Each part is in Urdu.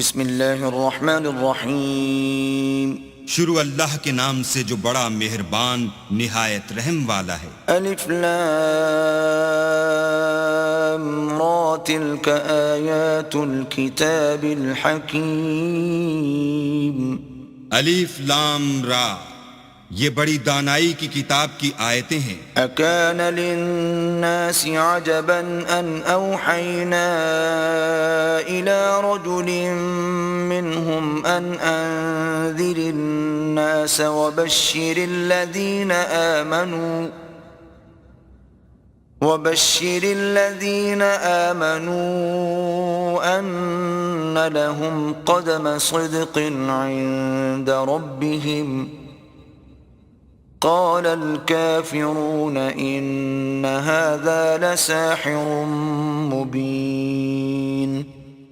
بسم اللہ الرحمن الرحیم شروع اللہ کے نام سے جو بڑا مہربان نہایت رحم والا ہے۔ الف لام را تلک آیات الکتاب الحکیم۔ الف لام را، یہ بڑی دانائی کی کتاب کی آیتیں ہیں۔ اکان للناس عجبا ان اوحینا الى رجل منهم ان انذر الناس وبشر الذين آمنوا ان لهم قدم صدق عند ربهم قال الكافرون ان هذا لساحر مبين۔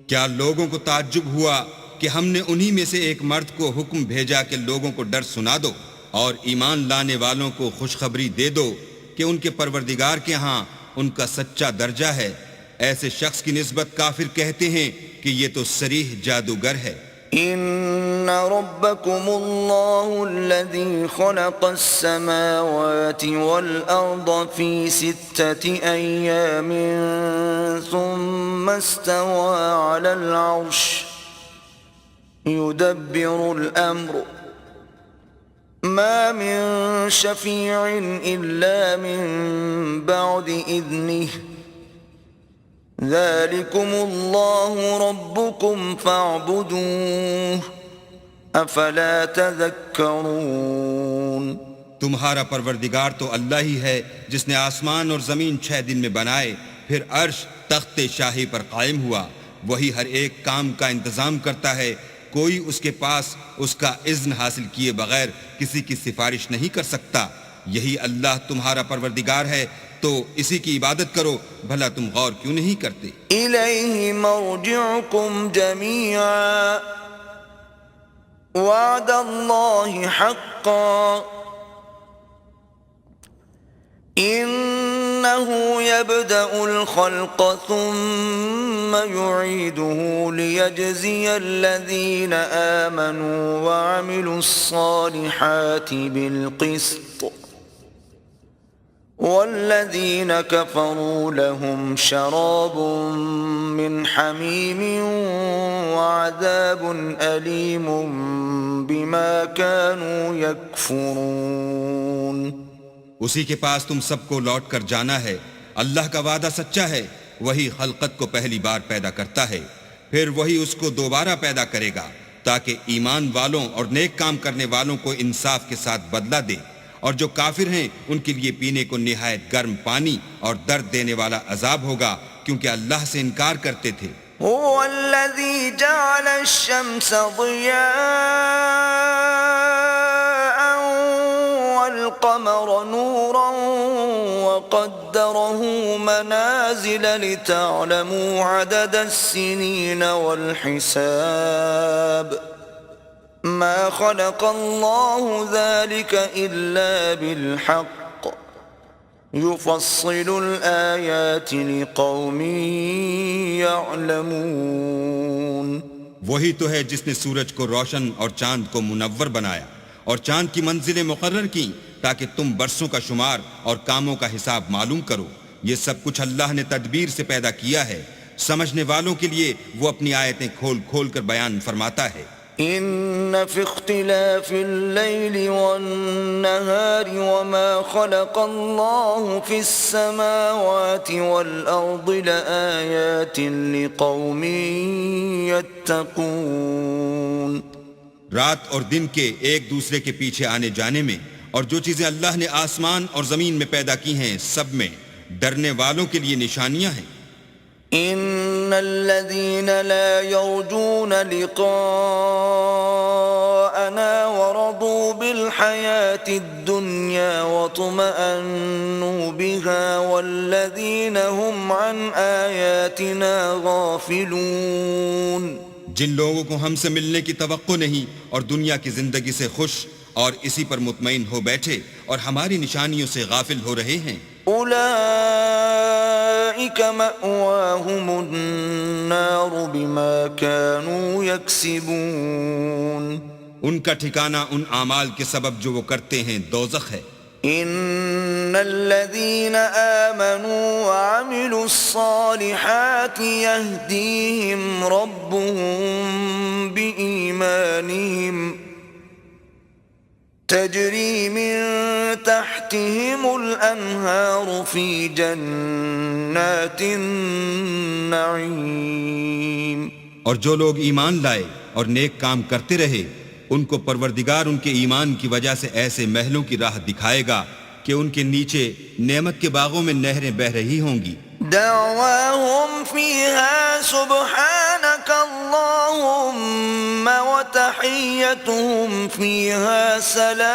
کیا لوگوں کو تعجب ہوا کہ ہم نے انہی میں سے ایک مرد کو حکم بھیجا کہ لوگوں کو ڈر سنا دو اور ایمان لانے والوں کو خوشخبری دے دو کہ ان کے پروردگار کے ہاں ان کا سچا درجہ ہے۔ ایسے شخص کی نسبت کافر کہتے ہیں کہ یہ تو صریح جادوگر ہے۔ ان ربکم اللہ الذی خلق السماوات والارض فی 6 ایام ثم استوى على العرش يدبر الامر ما من شفیع الا من بعد اذنه ذلكم الله ربكم فاعبدوه افلا تذکرون۔ تمہارا پروردگار تو اللہ ہی ہے جس نے آسمان اور زمین 6 دن میں بنائے، پھر عرش تخت شاہی پر قائم ہوا۔ وہی ہر ایک کام کا انتظام کرتا ہے، کوئی اس کے پاس اس کا اذن حاصل کیے بغیر کسی کی سفارش نہیں کر سکتا۔ یہی اللہ تمہارا پروردگار ہے، تو اسی کی عبادت کرو، بھلا تم غور کیوں نہیں کرتے؟ الیہ مرجعکم جمیعا وعد اللہ حقا انہ یبدأ الخلق ثم یعیدہ لیجزی الذین آمنوا وعملوا الصالحات بالقسط والذین کفروا لهم شراب من حمیم وعذاب علیم بما كانوا یکفرون۔ اسی کے پاس تم سب کو لوٹ کر جانا ہے۔ اللہ کا وعدہ سچا ہے، وہی خلقت کو پہلی بار پیدا کرتا ہے، پھر وہی اس کو دوبارہ پیدا کرے گا تاکہ ایمان والوں اور نیک کام کرنے والوں کو انصاف کے ساتھ بدلہ دے، اور جو کافر ہیں ان کے لیے پینے کو نہایت گرم پانی اور درد دینے والا عذاب ہوگا، کیونکہ اللہ سے انکار کرتے تھے۔ هو الذي جعل الشمس ضياء والقمر نورا وقدره منازل لتعلموا عدد السنين والحساب ما خلق الله ذلك إلا بالحق يفصل الآيات لقوم يعلمون۔ وہی تو ہے جس نے سورج کو روشن اور چاند کو منور بنایا اور چاند کی منزلیں مقرر کی تاکہ تم برسوں کا شمار اور کاموں کا حساب معلوم کرو۔ یہ سب کچھ اللہ نے تدبیر سے پیدا کیا ہے، سمجھنے والوں کے لیے وہ اپنی آیتیں کھول کھول کر بیان فرماتا ہے۔ ان فی اختلاف اللیل والنہار وما خلق اللہ فی السماوات والارض لآیات لقوم یتقون۔ رات اور دن کے ایک دوسرے کے پیچھے آنے جانے میں اور جو چیزیں اللہ نے آسمان اور زمین میں پیدا کی ہیں سب میں ڈرنے والوں کے لیے نشانیاں ہیں۔ ان الذين لا يرجون لقاءنا ورضوا بالحياة الدنيا واطمأنوا بها والذين هم عن آياتنا غافلون۔ جن لوگوں کو ہم سے ملنے کی توقع نہیں اور دنیا کی زندگی سے خوش اور اسی پر مطمئن ہو بیٹھے اور ہماری نشانیوں سے غافل ہو رہے ہیں، اولئک أولئك مأواهم النار بما كانوا يكسبون ان کا ٹھکانہ ان اعمال کے سبب جو وہ کرتے ہیں دوزخ ہے۔ إن الذين آمنوا وعملوا الصالحات يهديهم ربهم بإيمانهم تجري من تحتهم الأنهار في جنات النعيم۔ اور جو لوگ ایمان لائے اور نیک کام کرتے رہے ان کو پروردگار ان کے ایمان کی وجہ سے ایسے محلوں کی راہ دکھائے گا کہ ان کے نیچے نعمت کے باغوں میں نہریں بہہ رہی ہوں گی۔ دعواهم فيها سبحانك اللهم وتحيتهم فيها سلام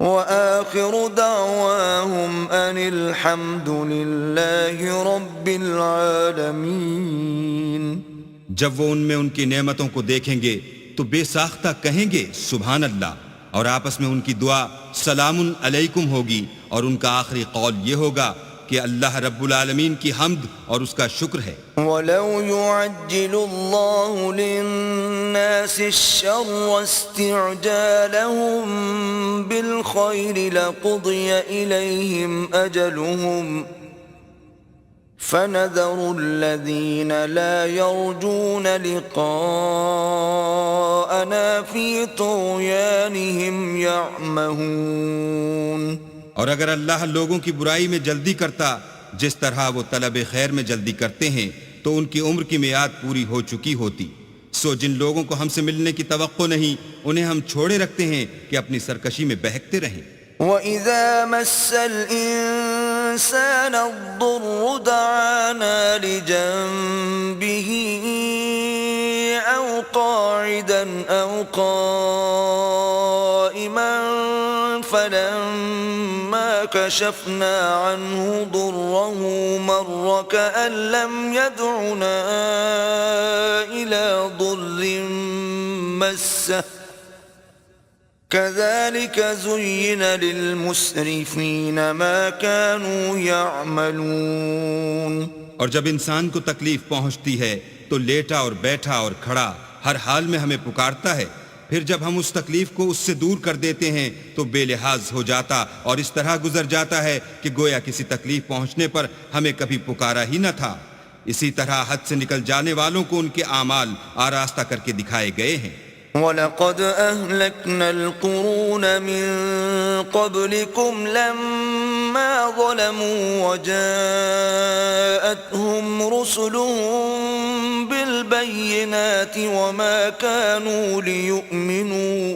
وآخر دعواهم أن الحمد لله رب العالمين۔ جب وہ ان میں ان کی نعمتوں کو دیکھیں گے تو بے ساختہ کہیں گے سبحان اللہ، اور آپس میں ان کی دعا سلام علیکم ہوگی، اور ان کا آخری قول یہ ہوگا کہ اللہ رب العالمین کی حمد اور اس کا شکر ہے۔ وَلَوْ يُعَجِّلُ اللَّهُ لِلنَّاسِ الشَّرَّ اسْتِعْجَالَهُم بِالْخَيْرِ لَقُضِيَ إِلَيْهِمْ أَجَلُهُمْ فَنَذَرُ الَّذِينَ لَا يَرْجُونَ لِقَاءَنَا فِي طُغْيَانِهِمْ يَعْمَهُونَ۔ اور اگر اللہ لوگوں کی برائی میں جلدی کرتا جس طرح وہ طلب خیر میں جلدی کرتے ہیں تو ان کی عمر کی میعاد پوری ہو چکی ہوتی۔ سو جن لوگوں کو ہم سے ملنے کی توقع نہیں انہیں ہم چھوڑے رکھتے ہیں کہ اپنی سرکشی میں بہکتے رہیں۔ وَإِذَا مَسَّ الْإِنسَانَ الضُّرُّ دَعَانَا لِجَنبِهِ أَوْ قَاعِدًا أَوْ قَائِمًا فَلَمَّا كَشَفْنَا عَنْهُ ضُرَّهُ مَرَّ كَأَن لَّمْ يَدْعُنَا إِلَى ضُرٍّ مَّسَّهُ كَذَلِكَ زُيِّنَ لِلْمُسْرِفِينَ مَا كَانُوا يَعْمَلُونَ۔ اور جب انسان کو تکلیف پہنچتی ہے تو لیٹا اور بیٹھا اور کھڑا ہر حال میں ہمیں پکارتا ہے، پھر جب ہم اس تکلیف کو اس سے دور کر دیتے ہیں تو بے لحاظ ہو جاتا اور اس طرح گزر جاتا ہے کہ گویا کسی تکلیف پہنچنے پر ہمیں کبھی پکارا ہی نہ تھا۔ اسی طرح حد سے نکل جانے والوں کو ان کے اعمال آراستہ کر کے دکھائے گئے ہیں۔ وَلَقَدْ أَهْلَكْنَا الْقُرُونَ مِنْ قَبْلِكُمْ لَمَّا ظَلَمُوا وَجَاءَتْهُمْ رُسُلُهُم بِالْبَيِّنَاتِ وَمَا كَانُوا لِيُؤْمِنُوا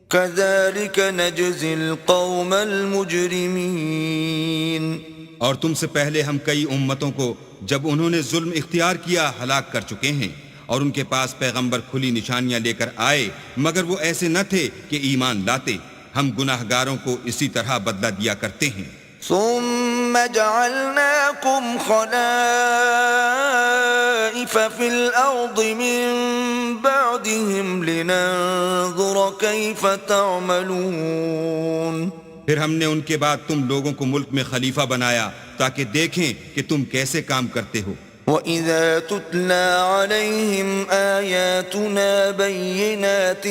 كَذَلِكَ نَجْزِي الْقَوْمَ الْمُجْرِمِينَ۔ اور تم سے پہلے ہم کئی امتوں کو جب انہوں نے ظلم اختیار کیا ہلاک کر چکے ہیں، اور ان کے پاس پیغمبر کھلی نشانیاں لے کر آئے مگر وہ ایسے نہ تھے کہ ایمان لاتے۔ ہم گناہ گاروں کو اسی طرح بدلہ دیا کرتے ہیں۔ ثم جعلناكم خلائف في الأرض من بعدهم لننظر كيف تعملون۔ پھر ہم نے ان کے بعد تم لوگوں کو ملک میں خلیفہ بنایا تاکہ دیکھیں کہ تم کیسے کام کرتے ہو۔ وَإِذَا تُتْلَى عَلَيْهِمْ آيَاتُنَا بَيِّنَاتٍ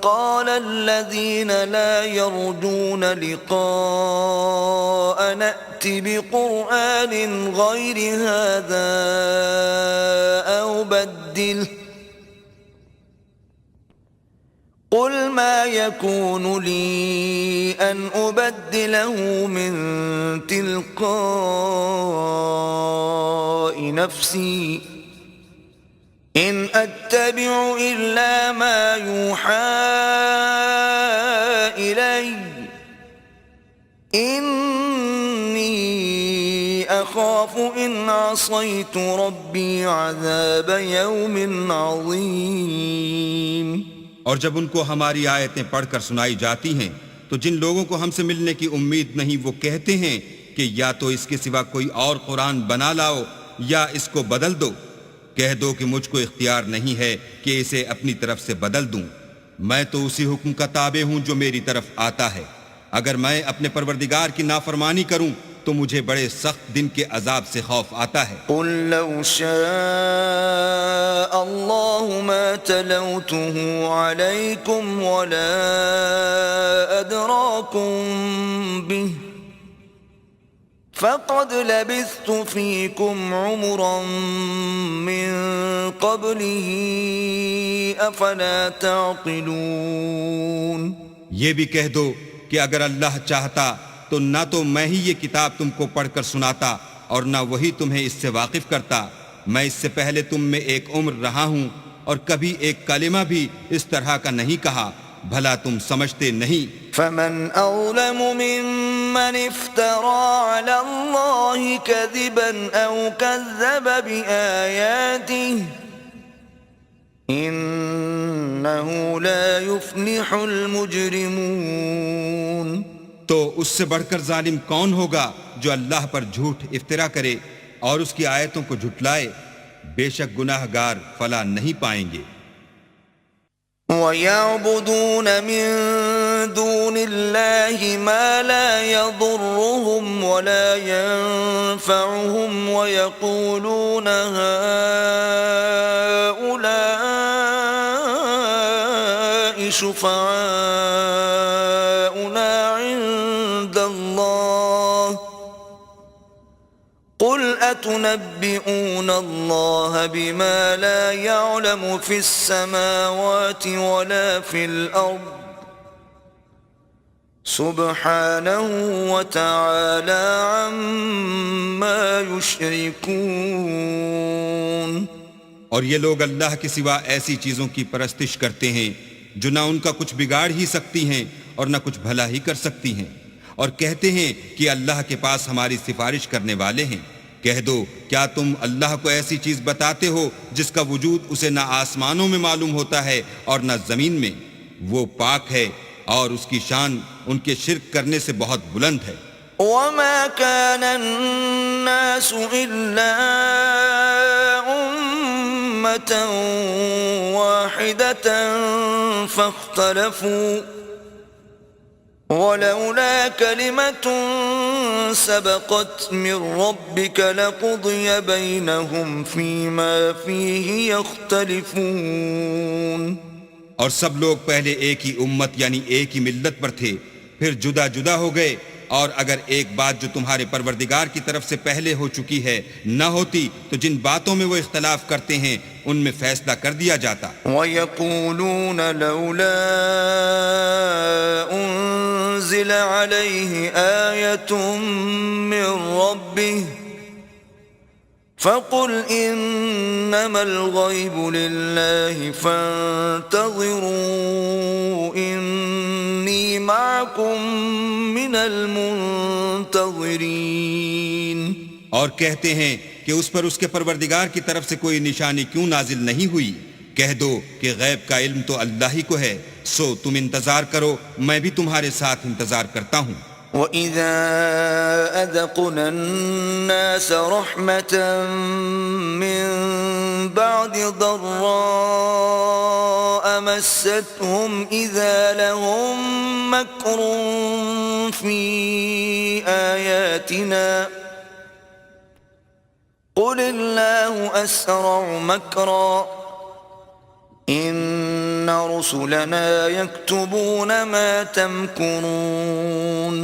قَالَ الَّذِينَ لَا يَرْجُونَ لِقَاءَنَا ائْتِ بِقُرْآنٍ غَيْرِ هَذَا أَوْ بَدِّلْهُ قُلْ مَا يَكُونُ لِي أَنْ أُبَدِّلَهُ مِنْ تِلْقَاءِ نَفْسِي إِنْ أَتَّبِعُ إِلَّا مَا يُوحَى إِلَيَّ إِنِّي أَخَافُ إِنْ عَصَيْتُ رَبِّي عَذَابَ يَوْمٍ عَظِيمٍ۔ اور جب ان کو ہماری آیتیں پڑھ کر سنائی جاتی ہیں تو جن لوگوں کو ہم سے ملنے کی امید نہیں وہ کہتے ہیں کہ یا تو اس کے سوا کوئی اور قرآن بنا لاؤ یا اس کو بدل دو۔ کہہ دو کہ مجھ کو اختیار نہیں ہے کہ اسے اپنی طرف سے بدل دوں، میں تو اسی حکم کا تابع ہوں جو میری طرف آتا ہے۔ اگر میں اپنے پروردگار کی نافرمانی کروں تو مجھے بڑے سخت دن کے عذاب سے خوف آتا ہے۔ قل لو شاء الله ما تلوته عليكم ولا أدراكم به فقد لبثت فيكم عمرا من قبله أفلا تعقلون۔ یہ بھی کہہ دو کہ اگر اللہ چاہتا تو نہ تو میں ہی یہ کتاب تم کو پڑھ کر سناتا اور نہ وہی تمہیں اس سے واقف کرتا۔ میں اس سے پہلے تم میں ایک عمر رہا ہوں اور کبھی ایک کلمہ بھی اس طرح کا نہیں کہا، بھلا تم سمجھتے نہیں؟ فمن أظلم ممن افترى على الله كذبا أو كذب بآياته إنه لا يفلح المجرمون۔ تو اس سے بڑھ کر ظالم کون ہوگا جو اللہ پر جھوٹ افطرا کرے اور اس کی آیتوں کو جھٹلائے؟ بے شک گناہ گار فلاح نہیں پائیں گے۔ وَيَعْبُدُونَ مِن دُونِ اللَّهِ مَا لَا يَضُرُّهُمْ وَلَا يَنفَعُهُمْ وَيَقُولُونَ هَؤُلَاءِ شُفَعَاؤُنَا عِندَ اللَّهِ قُلْ أَتُنَبِّئُونَ اللَّهَ بِمَا لَا يَعْلَمُ فِي السَّمَاوَاتِ وَلَا فِي الْأَرْضِ سُبْحَانَهُ وَتَعَالَى عَمَّا يُشْرِكُونَ۔ اور یہ لوگ اللہ کے سوا ایسی چیزوں کی پرستش کرتے ہیں جو نہ ان کا کچھ بگاڑ ہی سکتی ہیں اور نہ کچھ بھلا ہی کر سکتی ہیں، اور کہتے ہیں کہ اللہ کے پاس ہماری سفارش کرنے والے ہیں۔ کہہ دو کیا تم اللہ کو ایسی چیز بتاتے ہو جس کا وجود اسے نہ آسمانوں میں معلوم ہوتا ہے اور نہ زمین میں؟ وہ پاک ہے اور اس کی شان ان کے شرک کرنے سے بہت بلند ہے۔ وَمَا كَانَ النَّاسُ إِلَّا أُمَّةً وَاحِدَةً فَاخْتَلَفُوا وَلَوْلَا كَلِمَةٌ سَبَقَتْ مِنْ رَبِّكَ لَقُضِيَ بَيْنَهُمْ فِيمَا فِيهِ يَخْتَلِفُونَ۔ اور سب لوگ پہلے ایک ہی امت یعنی ایک ہی ملت پر تھے، پھر جدا جدا ہو گئے، اور اگر ایک بات جو تمہارے پروردگار کی طرف سے پہلے ہو چکی ہے نہ ہوتی تو جن باتوں میں وہ اختلاف کرتے ہیں ان میں فیصلہ کر دیا جاتا۔ وَيَقُولُونَ لَوْلَا أُنزِلَ عَلَيْهِ آيَةٌ مِّن رَّبِّهِ فَقُلْ إِنَّمَا الْغَيْبُ لِلَّهِ فَانتَظِرُوا إِنِّي مَعَكُمْ مِنَ الْمُنتَظِرِينَ۔ اور کہتے ہیں کہ اس پر اس کے پروردگار کی طرف سے کوئی نشانی کیوں نازل نہیں ہوئی؟ کہہ دو کہ غیب کا علم تو اللہ ہی کو ہے، سو تم انتظار کرو، میں بھی تمہارے ساتھ انتظار کرتا ہوں۔ وَإِذَا أَذَقْنَا النَّاسَ رَحْمَةً مِّن بَعْدِ ضَرَّاءَ مَسَّتْهُمْ إِذَا لَهُم مَّكْرٌ فِي آيَاتِنَا قُلِ اللَّهُ أَسْرَعُ مَكْرًا إِنَّ رُسُلَنَا يَكْتُبُونَ مَا تَمْكُرُونَ۔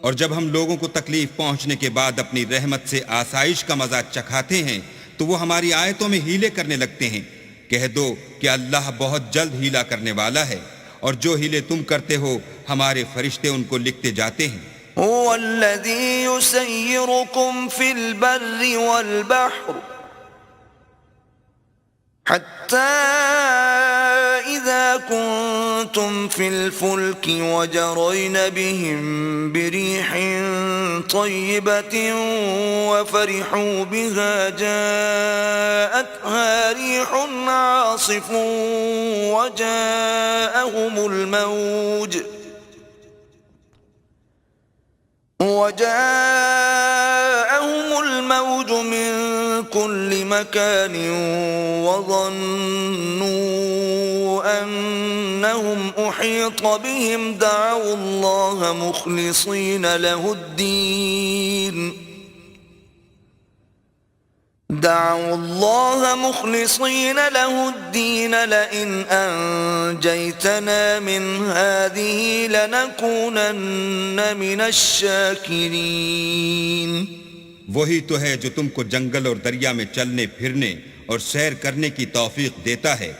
اور جب ہم لوگوں کو تکلیف پہنچنے کے بعد اپنی رحمت سے آسائش کا مزہ چکھاتے ہیں تو وہ ہماری آیتوں میں ہیلے کرنے لگتے ہیں۔ کہہ دو کہ اللہ بہت جلد ہیلا کرنے والا ہے، اور جو ہیلے تم کرتے ہو ہمارے فرشتے ان کو لکھتے جاتے ہیں۔ هو الذي يسيركم في البر والبحر حتى إذا كنتم في الفلك وجرين بهم بريح طيبة وفرحوا بها جاءتها ريح عاصف وجاءهم الموج من كل مكان وظنوا أنهم أحيط بهم دعوا الله مخلصين له الدين لئن أنجيتنا من هذه لنكونن من الشاكرين. وہی تو ہے جو تم کو جنگل اور دریا میں چلنے پھرنے اور سیر کرنے کی توفیق دیتا ہے،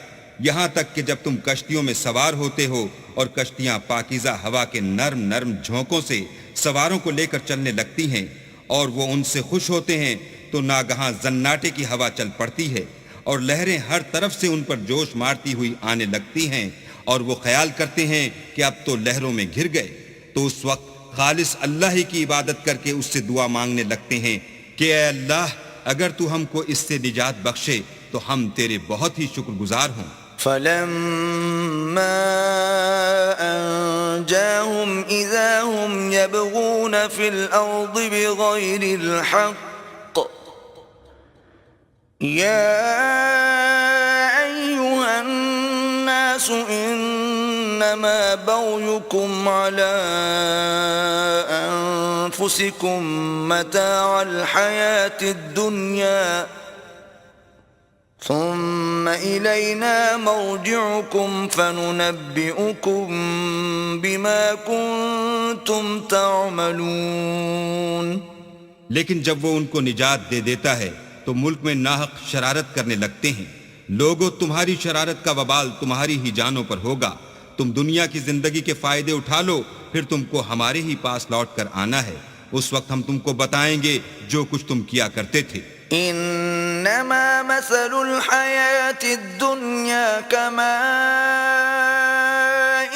یہاں تک کہ جب تم کشتیوں میں سوار ہوتے ہو اور کشتیاں پاکیزہ ہوا کے نرم نرم جھونکوں سے سواروں کو لے کر چلنے لگتی ہیں اور وہ ان سے خوش ہوتے ہیں، تو ناگہاں زناٹے کی ہوا چل پڑتی ہے اور لہریں ہر طرف سے ان پر جوش مارتی ہوئی آنے لگتی ہیں اور وہ خیال کرتے ہیں کہ اب تو لہروں میں گھر گئے، تو اس وقت خالص اللہ ہی کی عبادت کر کے اس سے دعا مانگنے لگتے ہیں کہ اے اللہ اگر تو ہم کو اس سے نجات بخشے تو ہم تیرے بہت ہی شکر گزار ہوں. فلما أنجاهم إذا هم يبغون في الأرض بغير الحق يا أيها الناس إنما بغيكم على أنفسكم متاع الحياة الدنيا ثم إلينا مرجعكم فننبئكم بما كنتم تعملون. لیکن جب وہ ان کو نجات دے دیتا ہے تو ملک میں ناحق شرارت کرنے لگتے ہیں. لوگوں تمہاری شرارت کا وبال تمہاری ہی جانوں پر ہوگا. تم دنیا کی زندگی کے فائدے اٹھا لو، پھر تم کو ہمارے ہی پاس لوٹ کر آنا ہے. اس وقت ہم تم کو بتائیں گے جو کچھ تم کیا کرتے تھے. انما مثل الحياة الدنيا كماء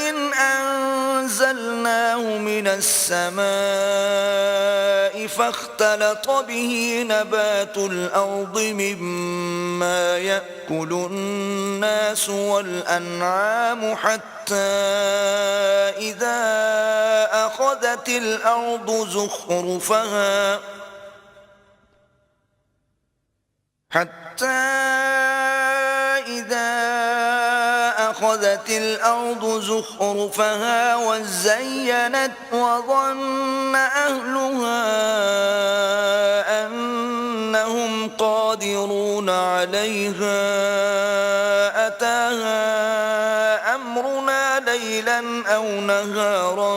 إن انزلناه من السماء فاختلط به نبات الارض مما يأكل الناس والانعام حتى اذا اخذت الارض زخرفها وزينت وظن أهلها أنهم قادرون عليها أتاها أمرنا ليلا أو نهارا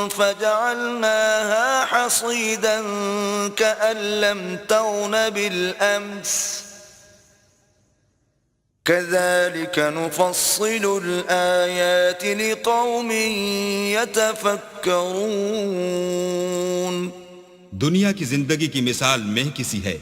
فجعلناها حصيدا كأن لم تغن بالأمس كذلك نفصل الآيات لقوم يتفكرون. دنیا کی زندگی کی مثال میں کسی ہے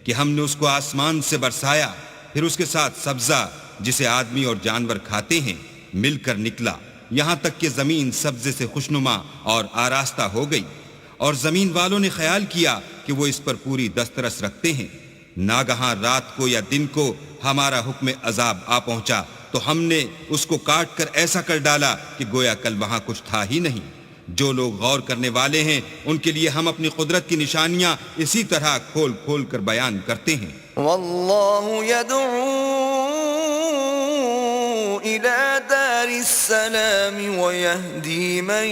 کہ ہم نے اس کو آسمان سے برسایا، پھر اس کے ساتھ سبزہ جسے آدمی اور جانور کھاتے ہیں مل کر نکلا، یہاں تک کہ زمین سبزے سے خوشنما اور آراستہ ہو گئی، اور زمین والوں نے خیال کیا کہ وہ اس پر پوری دسترس رکھتے ہیں. ناگہاں رات کو یا دن کو ہمارا حکم عذاب آ پہنچا تو ہم نے اس کو کاٹ کر ایسا کر ڈالا کہ گویا کل وہاں کچھ تھا ہی نہیں. جو لوگ غور کرنے والے ہیں ان کے لیے ہم اپنی قدرت کی نشانیاں اسی طرح کھول کھول کر بیان کرتے ہیں. واللہ يدعو إلى دار السلام ويهدي من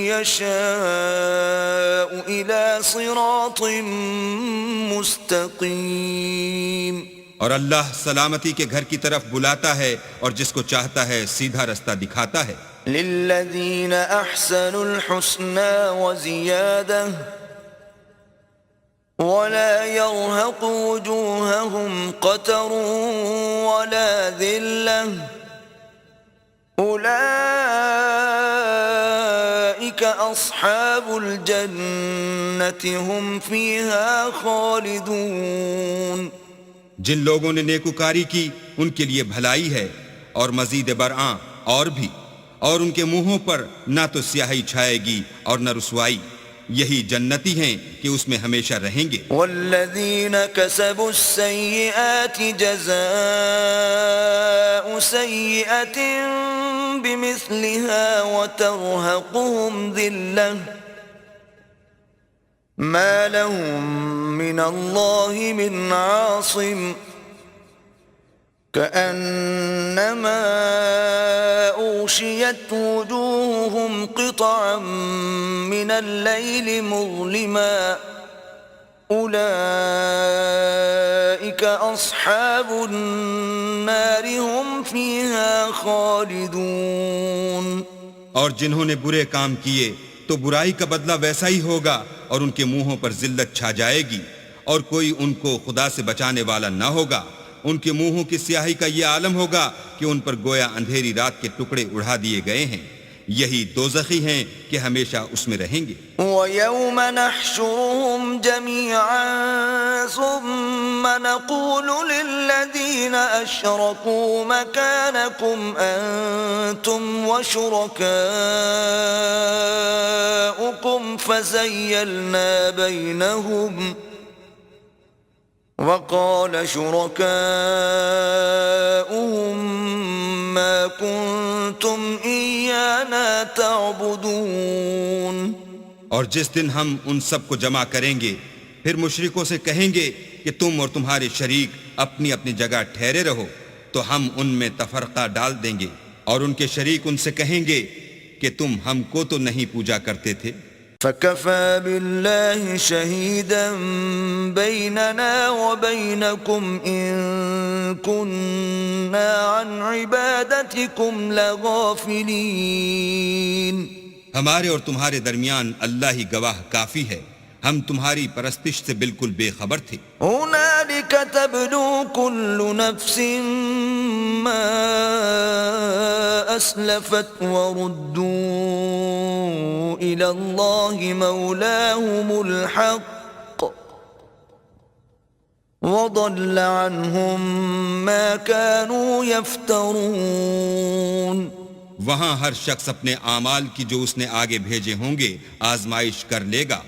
يشاء إلى صراط مستقيم. اور اللہ سلامتی کے گھر کی طرف بلاتا ہے اور جس کو چاہتا ہے سیدھا رستہ دکھاتا ہے. للذین احسنوا الحسنى وزیادہ ولا يرهق وجوههم قتر ولا ذلة أولئك أصحاب الجنة هم فيها خالدون. جن لوگوں نے نیکوکاری کی ان کے لیے بھلائی ہے اور مزید برآں اور بھی، اور ان کے منہوں پر نہ تو سیاہی چھائے گی اور نہ رسوائی. یہی جنتی ہیں کہ اس میں ہمیشہ رہیں گے. والذین کسبوا السیئات جزاء سیئة بمثلها وترهقهم ذلة ما لهم من اللہ من عاصم كأنما أغشيت وجوههم قطعا من الليل مظلما أولئك أصحاب النار هم فيها خالدون. اور جنہوں نے برے کام کیے تو برائی کا بدلہ ویسا ہی ہوگا اور ان کے منہوں پر ذلت چھا جائے گی اور کوئی ان کو خدا سے بچانے والا نہ ہوگا. ان کے منہوں کی سیاہی کا یہ عالم ہوگا کہ ان پر گویا اندھیری رات کے ٹکڑے اڑا دیے گئے ہیں. یہی دوزخی ہیں کہ ہمیشہ اس میں رہیں گے. وَيَوْمَ نَحْشُرُهُمْ جَمِيعًا ثُمَّ نَقُولُ لِلَّذِينَ أَشْرَكُوا مَكَانَكُمْ أَنْتُمْ وَشُرَكَاؤُكُمْ فَزَيَّلْنَا بَيْنَهُمْ وَقَالَ شُرَكَاؤُهُمْ مَا كُنْتُمْ إِيَّانَا تَعْبُدُونَ. اور جس دن ہم ان سب کو جمع کریں گے پھر مشرکوں سے کہیں گے کہ تم اور تمہارے شریک اپنی اپنی جگہ ٹھہرے رہو تو ہم ان میں تفرقہ ڈال دیں گے اور ان کے شریک ان سے کہیں گے کہ تم ہم کو تو نہیں پوجا کرتے تھے. فَكَفَى بِاللَّهِ شَهِيدًا بَيْنَنَا وَبَيْنَكُمْ إِن كُنَّا عَنْ عِبَادَتِكُمْ لَغَافِلِينَ. ہمارے اور تمہارے درمیان اللہ ہی گواہ کافی ہے، ہم تمہاری پرستش سے بالکل بے خبر تھے. هُنَالِكَ تَبْلُو كُلُّ نَفْسٍ مَا أَسْلَفَتْ وَرُدُّوا إِلَى اللَّهِ مَوْلَاهُمُ الْحَقِّ وَضَلَّ عَنْهُمْ مَا كَانُوا يَفْتَرُونَ. وہاں ہر شخص اپنے اعمال کی جو اس نے آگے بھیجے ہوں گے آزمائش کر لے گا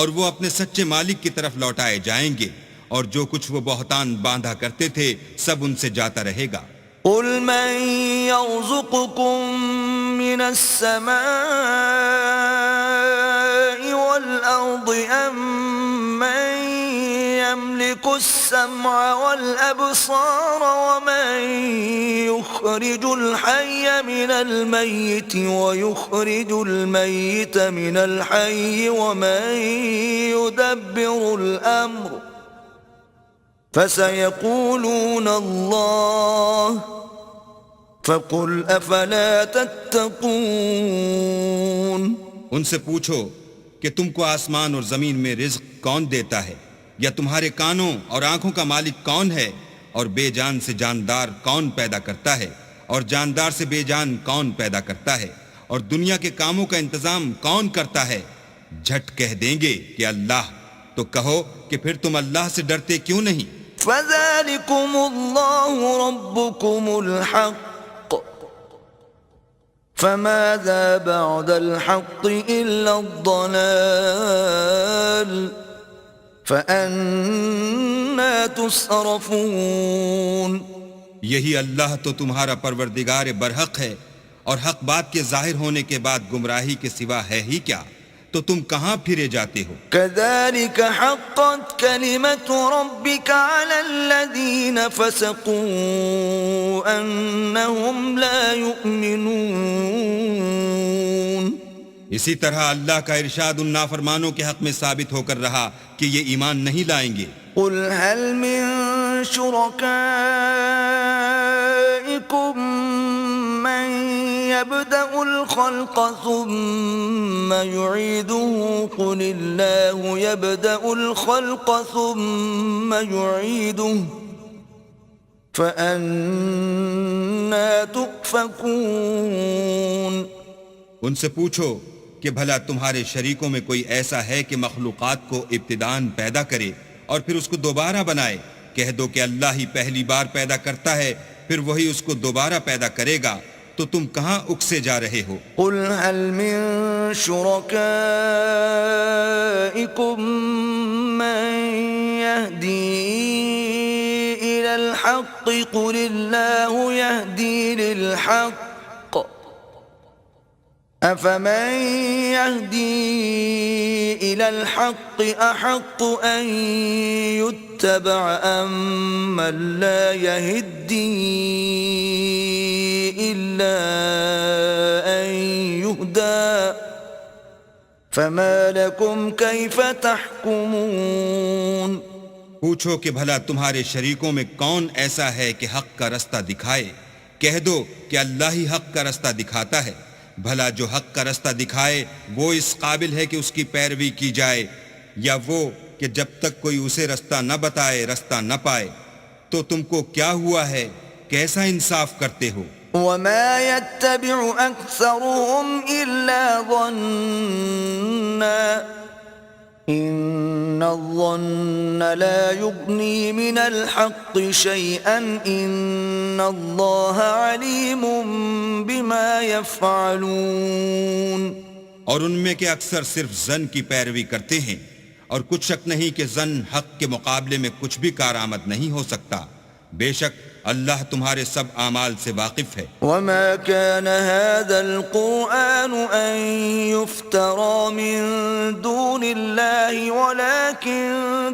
اور وہ اپنے سچے مالک کی طرف لوٹائے جائیں گے اور جو کچھ وہ بہتان باندھا کرتے تھے سب ان سے جاتا رہے گا. قُلْ مَنْ يَرْزُقُكُم مِّنَ السَّمَاءِ وَالْأَرْضِ أَمَّن يَمْلِكُ السَّمْعَ وَالْأَبْصَارَ وَمَن يُخْرِجُ الْحَيَّ مِنَ الْمَيِّتِ وَيُخْرِجُ الْمَيِّتَ مِنَ الْحَيِّ وَمَن يُدَبِّرُ الْأَمْرَ فَسَيَقُولُونَ اللَّهُ فَقُلْ أَفَلَا تَتَّقُونَ. ان سے پوچھو کہ تم کو آسمان اور زمین میں رزق کون دیتا ہے، یا تمہارے کانوں اور آنکھوں کا مالک کون ہے، اور بے جان سے جاندار کون پیدا کرتا ہے، اور جاندار سے بے جان کون پیدا کرتا ہے، اور دنیا کے کاموں کا انتظام کون کرتا ہے. جھٹ کہہ دیں گے کہ اللہ. تو کہو کہ پھر تم اللہ سے ڈرتے کیوں نہیں؟ فَذَلِكُمُ اللَّهُ رَبُّكُمُ الْحَقُّ فَمَاذَا بَعْدَ الْحَقِّ إِلَّا الضَّلَالُ فَأَنَّى تُصْرَفُونَ. یہی اللہ تو تمہارا پروردگار برحق ہے، اور حق بات کے ظاہر ہونے کے بعد گمراہی کے سوا ہے ہی کیا، تو تم کہاں پھرے جاتے ہو؟ كَذَلِكَ حَقَّتْ كَلِمَةُ رَبِّكَ عَلَى الَّذِينَ فَسَقُوا أَنَّهُمْ لَا يُؤْمِنُونَ. اسی طرح اللہ کا ارشاد ان نافرمانوں کے حق میں ثابت ہو کر رہا کہ یہ ایمان نہیں لائیں گے. قُلْ هَلْ مِن شُرَكَائِكُم مَّن يَبْدَأُ الْخَلْقَ ثُمَّ يُعِيدُهُ قُلِ اللَّهُ يَبْدَأُ الْخَلْقَ ثُمَّ يُعِيدُهُ فَأَنَّى تُؤْفَكُونَ. ان سے پوچھو کہ بھلا تمہارے شریکوں میں کوئی ایسا ہے کہ مخلوقات کو ابتداءً پیدا کرے اور پھر اس کو دوبارہ بنائے؟ کہہ دو کہ اللہ ہی پہلی بار پیدا کرتا ہے، پھر وہی اس کو دوبارہ پیدا کرے گا، تو تم کہاں اکسے جا رہے ہو؟ قُلْ هَلْ مِن شُرَكَائِكُم مَّن يَهْدِي إِلَى الْحَقِّ قُلِ اللَّهُ يَهْدِي لِلْحَقِّ أفمن يهدي إلى الحق أحق أن يتبع أم من لا يهدي إلا أن يهدى فما لكم كيف تحكمون پوچھو کہ بھلا تمہارے شریکوں میں کون ایسا ہے کہ حق کا رستہ دکھائے؟ کہہ دو کہ اللہ ہی حق کا رستہ دکھاتا ہے۔ بھلا جو حق کا رستہ دکھائے وہ اس قابل ہے کہ اس کی پیروی کی جائے، یا وہ کہ جب تک کوئی اسے رستہ نہ بتائے رستہ نہ پائے؟ تو تم کو کیا ہوا ہے؟ کیسا انصاف کرتے ہو؟ وما يتبع أكثرهم إلا ظنا إن الظن لا يغني من الحق شيئا إن الله عليم بما يفعلون اور ان میں کے اکثر صرف ظن کی پیروی کرتے ہیں، اور کچھ شک نہیں کہ ظن حق کے مقابلے میں کچھ بھی کارآمد نہیں ہو سکتا۔ بے شک اللہ تمہارے سب اعمال سے واقف ہے۔ وما كان هذا القرآن أن يفترى من دون الله ولكن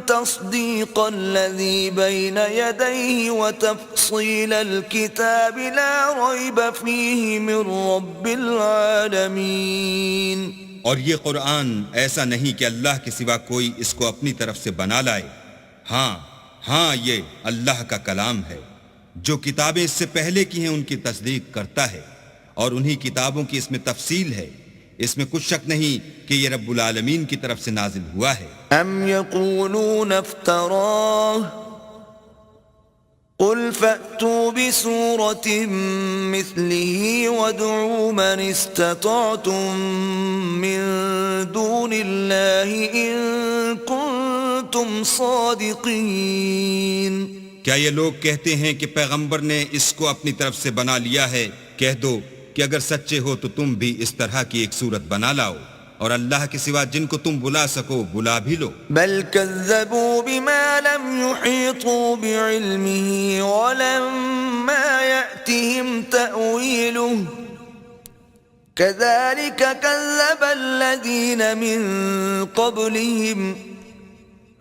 تصديق الذي بين يديه وتفصيل الكتاب لا ريب فيه من رب العالمين۔ اور یہ قرآن ایسا نہیں کہ اللہ کے سوا کوئی اس کو اپنی طرف سے بنا لائے۔ ہاں یہ اللہ کا کلام ہے۔ جو کتابیں اس سے پہلے کی ہیں ان کی تصدیق کرتا ہے، اور انہی کتابوں کی اس میں تفصیل ہے۔ اس میں کچھ شک نہیں کہ یہ رب العالمین کی طرف سے نازل ہوا ہے۔ ام یقولون افتراه قل فأتوا بسورة مثله وادعوا من استطعتم من دون الله إن كنتم صادقين۔ کیا یہ لوگ کہتے ہیں کہ پیغمبر نے اس کو اپنی طرف سے بنا لیا ہے؟ کہہ دو کہ اگر سچے ہو تو تم بھی اس طرح کی ایک صورت بنا لاؤ، اور اللہ کے سوا جن کو تم بلا سکو بلا بھی لو۔ بل كذبوا بما لم يحيطوا بعلمه ولما يأتهم تأويله كذلك كذب الذين من قبلهم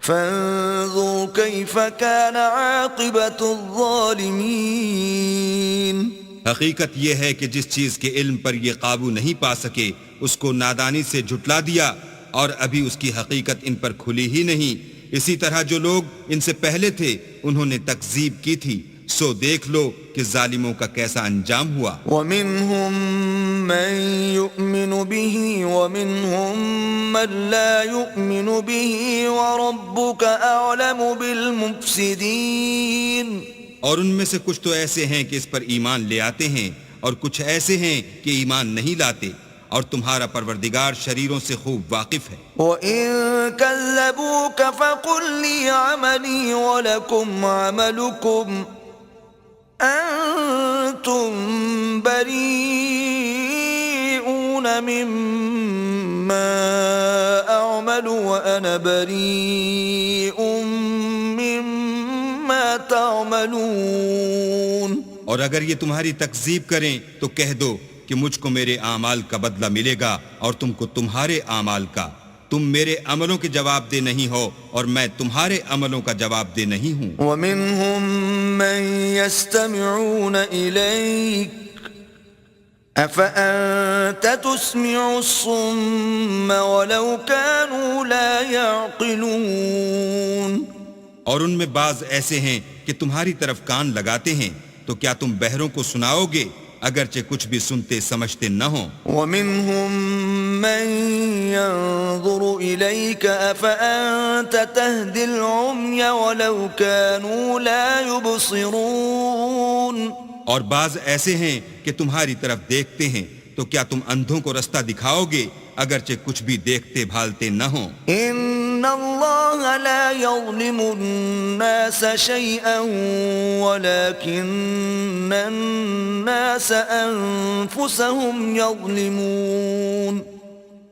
فانظر كيف كان عاقبة الظالمين۔ حقیقت یہ ہے کہ جس چیز کے علم پر یہ قابو نہیں پا سکے اس کو نادانی سے جھٹلا دیا، اور ابھی اس کی حقیقت ان پر کھلی ہی نہیں۔ اسی طرح جو لوگ ان سے پہلے تھے انہوں نے تکذیب کی تھی، سو دیکھ لو کہ ظالموں کا کیسا انجام ہوا۔ وَمِنْهُمْ مَنْ يُؤْمِنُ بِهِ وَمِنْهُمْ مَنْ لَا يُؤْمِنُ بِهِ وَرَبُّكَ أَعْلَمُ بِالْمُفْسِدِينَ۔ اور ان میں سے کچھ تو ایسے ہیں کہ اس پر ایمان لے آتے ہیں، اور کچھ ایسے ہیں کہ ایمان نہیں لاتے، اور تمہارا پروردگار شریروں سے خوب واقف ہے۔ وَإِن كَذَّبُوكَ فَقُلْ لِي عَمَلِي وَلَكُمْ عَمَلُكُمْ أَنْتُمْ بَرِيئُونَ مِمَّا أَعْمَلُ وَأَنَا بَرِيءٌ مِّمَّا تَعْمَلُونَ۔ اور اگر یہ تمہاری تکذیب کریں تو کہہ دو کہ مجھ کو میرے اعمال کا بدلہ ملے گا اور تم کو تمہارے اعمال کا۔ تم میرے عملوں کے جواب دہ نہیں ہو اور میں تمہارے عملوں کا جواب دہ نہیں ہوں۔ وَمِنْهُمْ مَنْ يَسْتَمِعُونَ إِلَيْكَ أَفَأَنْتَ تُسْمِعُ الصُّمَّ وَلَوْ كَانُوا لَا يَعْقِلُونَ۔ اور ان میں بعض ایسے ہیں کہ تمہاری طرف کان لگاتے ہیں، تو کیا تم بہروں کو سناؤ گے اگرچہ کچھ بھی سنتے سمجھتے نہ ہوں۔ وَمِنْهُمْ مَنْ يَنْظُرُ إِلَيْكَ أَفَأَنْتَ تَهْدِي الْعُمْيَ وَلَوْ كَانُوا لَا يُبْصِرُونَ۔ اور بعض ایسے ہیں کہ تمہاری طرف دیکھتے ہیں، تو کیا تم اندھوں کو رستہ دکھاؤ گے اگرچہ کچھ بھی دیکھتے بھالتے نہ ہوں۔ إِنَّ اللَّهَ لَا يَظْلِمُ النَّاسَ شَيْئًا وَلَكِنَّ النَّاسَ أَنفُسَهُمْ يَظْلِمُونَ۔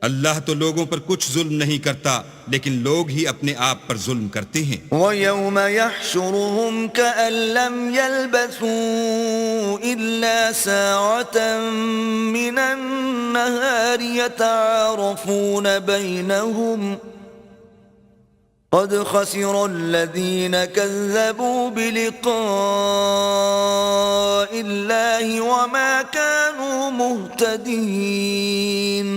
اللہ تو لوگوں پر کچھ ظلم نہیں کرتا لیکن لوگ ہی اپنے آپ پر ظلم کرتے ہیں. وَيَوْمَ يَحْشُرُهُمْ كَأَن لَّمْ يَلْبَثُوا إِلَّا سَاعَةً مِّنَ النَّهَارِ يَتَعَارَفُونَ بَيْنَهُمْ قَدْ خَسِرَ الَّذِينَ كَذَّبُوا بِلِقَاءِ اللَّهِ وَمَا كَانُوا مُهْتَدِينَ.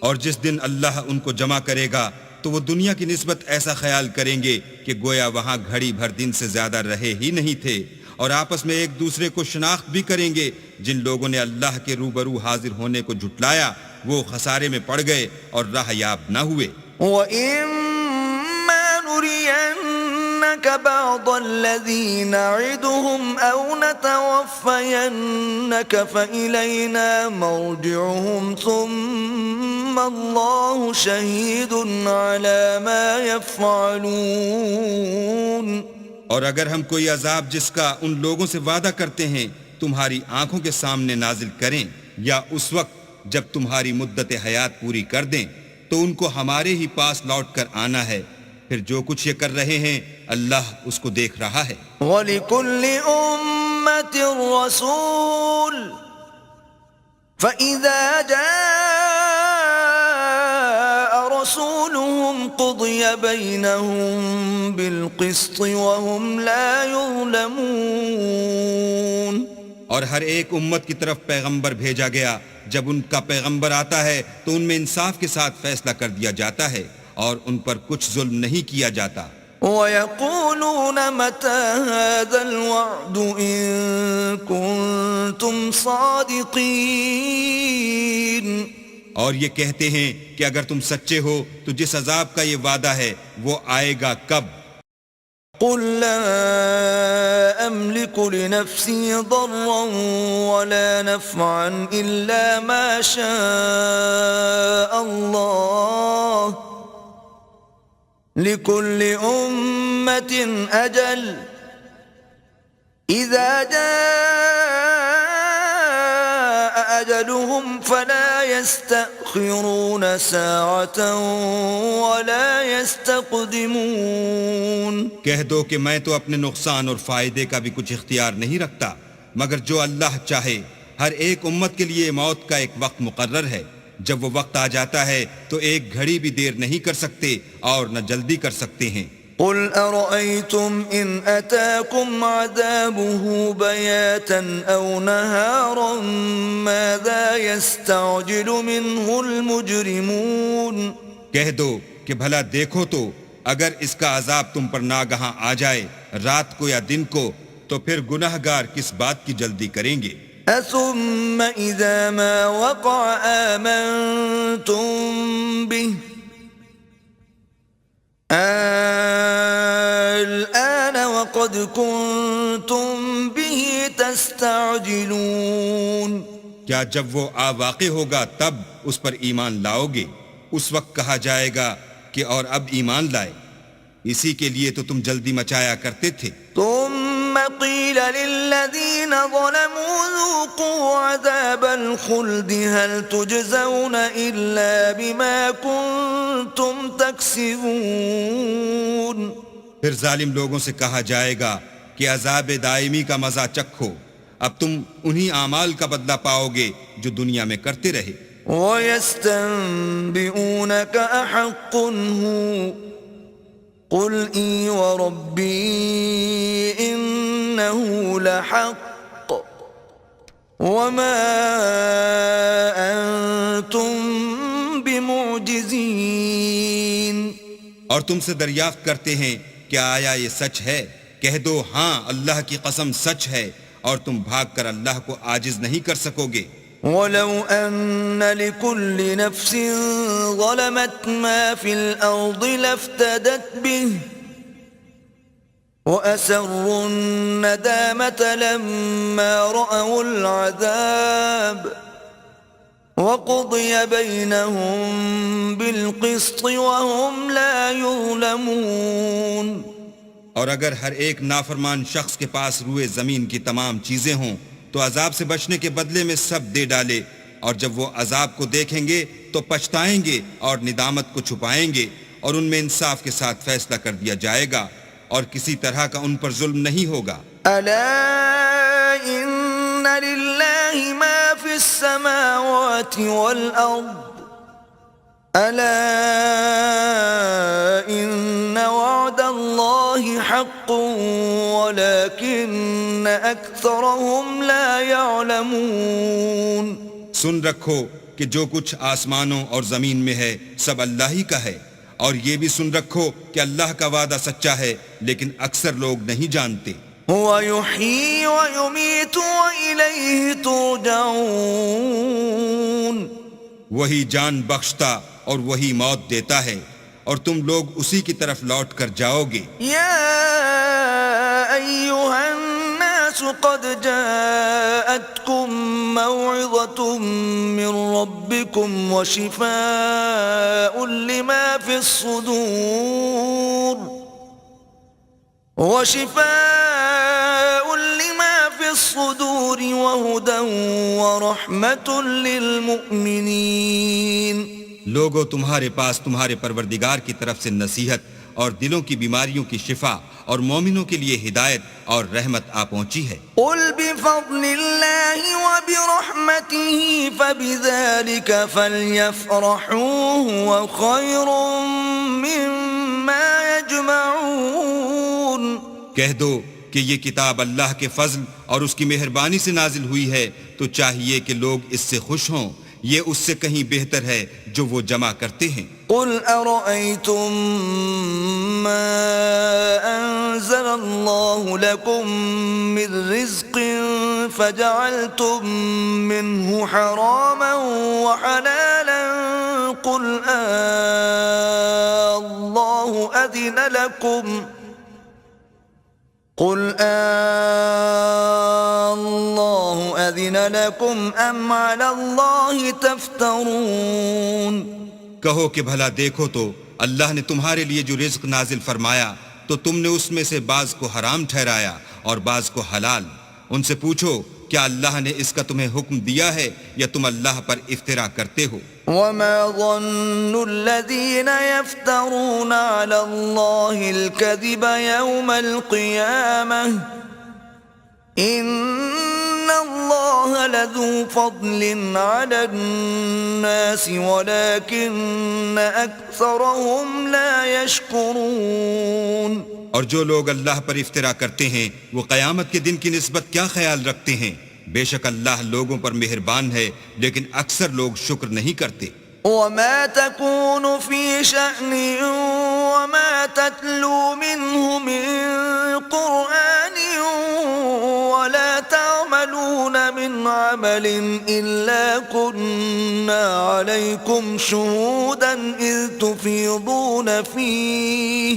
اور جس دن اللہ ان کو جمع کرے گا تو وہ دنیا کی نسبت ایسا خیال کریں گے کہ گویا وہاں گھڑی بھر دن سے زیادہ رہے ہی نہیں تھے، اور آپس میں ایک دوسرے کو شناخت بھی کریں گے. جن لوگوں نے اللہ کے روبرو حاضر ہونے کو جھٹلایا وہ خسارے میں پڑ گئے اور راہ یاب نہ ہوئے. وَإِمَّا نُرِيَنَّكَ بَعْضَ الَّذِي نَعِدُهُمْ أَوْ نَتَوَفَّيَنَّكَ فَإِلَيْنَا مَرْجِعُهُمْ ثُمَّ اللَّهُ شَهِيدٌ عَلَى مَا يَفْعَلُونَ. اور اگر ہم کوئی عذاب جس کا ان لوگوں سے وعدہ کرتے ہیں تمہاری آنکھوں کے سامنے نازل کریں یا اس وقت جب تمہاری مدت حیات پوری کر دیں تو ان کو ہمارے ہی پاس لوٹ کر آنا ہے، پھر جو کچھ یہ کر رہے ہیں اللہ اس کو دیکھ رہا ہے. وَلِكُلِّ أُمَّةٍ رَّسُولٌ فَإِذَا جَاءَ رَسُولُهُمْ قُضِيَ بَيْنَهُم بِالْقِسْطِ وَهُمْ لَا يُظْلَمُونَ. اور ہر ایک امت کی طرف پیغمبر بھیجا گیا، جب ان کا پیغمبر آتا ہے تو ان میں انصاف کے ساتھ فیصلہ کر دیا جاتا ہے اور ان پر کچھ ظلم نہیں کیا جاتا. وَيَقُولُونَ مَتَى هَذَا الْوَعْدُ إِن كُنتُمْ صَادِقِينَ. اور یہ کہتے ہیں کہ اگر تم سچے ہو تو جس عذاب کا یہ وعدہ ہے وہ آئے گا کب؟ قُل لَّا أَمْلِكُ لِنَفْسِي ضَرًّا وَلَا نَفْعًا إِلَّا مَا شَاءَ اللَّهُ لِكُلِّ أُمَّةٍ أَجَلٌ إِذَا جَاءَ أَجَلُهُمْ فَلَا يَسْتَأْخِرُونَ سَاعَةً وَلَا يَسْتَقْدِمُونَ. کہہ دو کہ میں تو اپنے نقصان اور فائدے کا بھی کچھ اختیار نہیں رکھتا، مگر جو اللہ چاہے. ہر ایک امت کے لیے موت کا ایک وقت مقرر ہے، جب وہ وقت آ جاتا ہے تو ایک گھڑی بھی دیر نہیں کر سکتے اور نہ جلدی کر سکتے ہیں. قُلْ أَرَأَيْتُمْ إِنْ أَتَاكُمْ عَذَابُهُ بَيَاتًا أَوْ نَهَارًا مَاذَا يَسْتَعْجِلُ مِنْهُ الْمُجْرِمُونَ. کہہ دو کہ بھلا دیکھو تو اگر اس کا عذاب تم پر ناگہاں آ جائے رات کو یا دن کو تو پھر گناہگار کس بات کی جلدی کریں گے؟ أَثُمَّ إِذَا مَا وَقَعَ آمَنْتُمْ بِهِ الآن وقد كنتم به تستعجلون. کیا جب وہ آ واقع ہوگا تب اس پر ایمان لاؤ گے؟ اس وقت کہا جائے گا کہ اور اب ایمان لائے، اسی کے لیے تو تم جلدی مچایا کرتے تھے. ثم قيل للذين ظلموا ذوقوا عذاب الخلد هل تجزون إلا بما كنتم تكسبون. پھر ظالم لوگوں سے کہا جائے گا کہ عذاب دائمی کا مزہ چکھو، اب تم انہی اعمال کا بدلہ پاؤ گے جو دنیا میں کرتے رہے. وَيَسْتَنبِئُونَكَ أَحَقٌّ هُوَ قُلْ إِي وَرَبِّي إِنَّهُ لَحَقٌّ وَمَا أَنْتُمْ بِمُعْجِزِينَ. اور تم سے دریافت کرتے ہیں کہ آیا یہ سچ ہے؟ کہہ دو ہاں اللہ کی قسم سچ ہے، اور تم بھاگ کر اللہ کو عاجز نہیں کر سکو گے. وَلَوْ أَنَّ لِكُلِّ نَفْسٍ ظَلَمَتْ مَا فِي الْأَرْضِ لَافْتَدَتْ بِهِ وَأَسَرُّوا النَّدَامَةَ لَمَّا رَأَوُا الْعَذَابَ وَقُضِيَ بَيْنَهُم بِالْقِسْطِ وَهُمْ لَا يُظْلَمُونَ. اور اگر ہر ایک نافرمان شخص کے پاس روئے زمین کی تمام چیزیں ہوں تو عذاب سے بچنے کے بدلے میں سب دے ڈالے اور جب وہ عذاب کو دیکھیں گے تو پچھتائیں گے اور ندامت کو چھپائیں گے، اور ان میں انصاف کے ساتھ فیصلہ کر دیا جائے گا، اور کسی طرح کا ان پر ظلم نہیں ہوگا۔ ألا إن لله ما في السماوات والأرض ألا إن وعد الله حق ولكن أكثرهم لا يعلمون۔ سن رکھو کہ جو کچھ آسمانوں اور زمین میں ہے سب اللہ ہی کا ہے، اور یہ بھی سن رکھو کہ اللہ کا وعدہ سچا ہے، لیکن اکثر لوگ نہیں جانتے۔ هو يحيي ويميت وإليه ترجعون۔ وہی جان بخشتا اور وہی موت دیتا ہے، اور تم لوگ اسی کی طرف لوٹ کر جاؤ گے۔ يا أيها الناس قد جاءتكم موعظة من ربكم وشفاء لما في الصدور وهدى ورحمة للمؤمنين۔ لوگوں تمہارے پاس تمہارے پروردگار کی طرف سے نصیحت اور دلوں کی بیماریوں کی شفا اور مومنوں کے لیے ہدایت اور رحمت آ پہنچی ہے۔ قل بفضل الله وبرحمته فبذلك فليفرحوا هو خير مما يجمعون۔ کہہ دو کہ یہ کتاب اللہ کے فضل اور اس کی مہربانی سے نازل ہوئی ہے، تو چاہیے کہ لوگ اس سے خوش ہوں، یہ اس سے کہیں بہتر ہے جو وہ جمع کرتے ہیں۔ قل أرأيتم ما أنزل الله لكم من رزق فجعلتم منه حراما وحلالا قل الله أذن لكم أم على الله تفترون۔ کہو کہ بھلا دیکھو تو اللہ نے تمہارے لیے جو رزق نازل فرمایا تو تم نے اس میں سے بعض کو حرام ٹھہرایا اور بعض کو حلال۔ ان سے پوچھو کیا اللہ نے اس کا تمہیں حکم دیا ہے یا تم اللہ پر افترا کرتے ہو؟ وما ظن الذين يفترون على الله الكذب يوم القيامة إن الله لذو فضل على الناس ولكن أكثرهم لا يشكرون۔ اور جو لوگ اللہ پر افترا کرتے ہیں وہ قیامت کے دن کی نسبت کیا خیال رکھتے ہیں؟ بے شک اللہ لوگوں پر مہربان ہے لیکن اکثر لوگ شکر نہیں کرتے۔ وما تكون في شأن وما تتلو منه من قرآن ولا تعملون من عمل إلا كنا عليكم شهودا إذ تفيضون فيه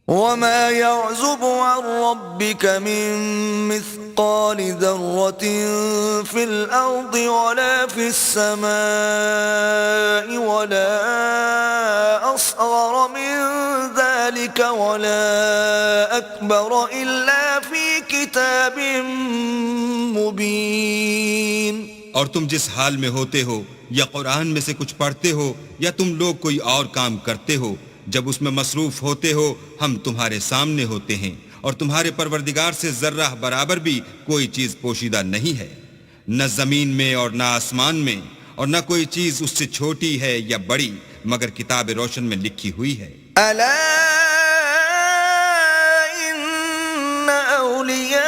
وما يعزب عن ربك من مثقال ذرة في الأرض ولا في السماء ولا أصغر من ذلك ولا أكبر إلا في كتاب مبين۔ اور تم جس حال میں ہوتے ہو یا قرآن میں سے کچھ پڑھتے ہو یا تم لوگ کوئی اور کام کرتے ہو، جب اس میں مصروف ہوتے ہو ہم تمہارے سامنے ہوتے ہیں، اور تمہارے پروردگار سے ذرہ برابر بھی کوئی چیز پوشیدہ نہیں ہے، نہ زمین میں اور نہ آسمان میں، اور نہ کوئی چیز اس سے چھوٹی ہے یا بڑی مگر کتاب روشن میں لکھی ہوئی ہے۔ ألا إن أولياء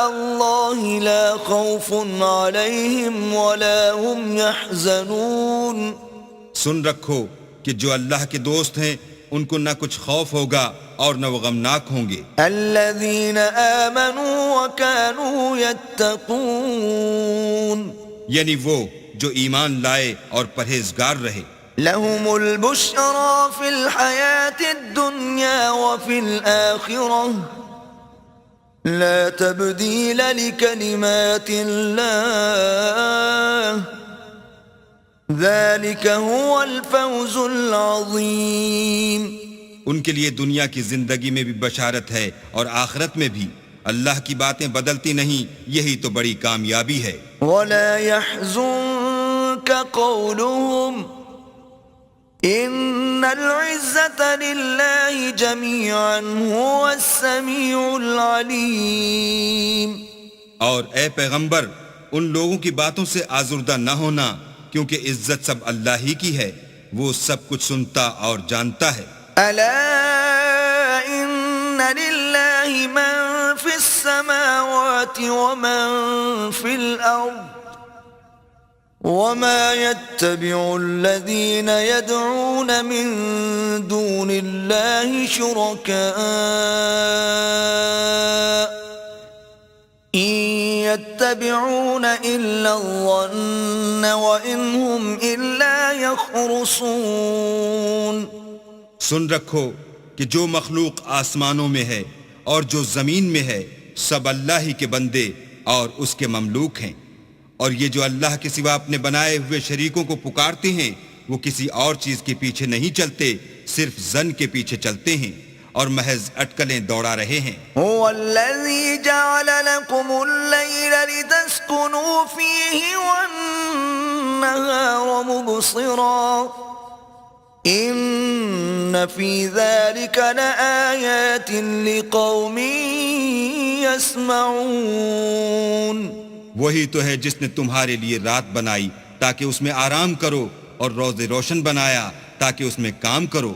الله لا خوف عليهم ولا هم يحزنون۔ سن رکھو کہ جو اللہ کے دوست ہیں ان کو نہ کچھ خوف ہوگا اور نہ وہ غمناک ہوں گے۔ الذين آمنوا وكانوا يتقون، یعنی وہ جو ایمان لائے اور پرہیزگار رہے۔ لهم البشرى في الحياة الدنيا وفي الآخرة لا تبديل لكلمات الله ذلك هو الفوز العظيم۔ ان کے لیے دنیا کی زندگی میں بھی بشارت ہے اور آخرت میں بھی، اللہ کی باتیں بدلتی نہیں، یہی تو بڑی کامیابی ہے۔ ولا يحزنك قولهم إن العزة لله جميعا هو السميع العليم۔ اور اے پیغمبر، ان لوگوں کی باتوں سے آزردہ نہ ہونا، کیونکہ عزت سب اللہ ہی کی ہے، وہ سب کچھ سنتا اور جانتا ہے۔ ألا إن لله من في السماوات ومن في الأرض وما يتبع الذين يدعون من دون الله شركاء إن يتبعون إلا الظن وإن هم إلا يخرصون۔ سن رکھو کہ جو مخلوق آسمانوں میں ہے اور جو زمین میں ہے سب اللہ ہی کے بندے اور اس کے مملوک ہیں، اور یہ جو اللہ کے سوا اپنے بنائے ہوئے شریکوں کو پکارتے ہیں وہ کسی اور چیز کے پیچھے نہیں چلتے، صرف ظن کے پیچھے چلتے ہیں اور محض اٹکلیں دوڑا رہے ہیں۔ هو الذي جعل لكم الليل لتسكنوا فيه والنهار مبصرا إن في ذلك لآيات لقوم يسمعون۔ وہی تو ہے جس نے تمہارے لیے رات بنائی تاکہ اس میں آرام کرو، اور روز روشن بنایا تاکہ اس میں کام کرو۔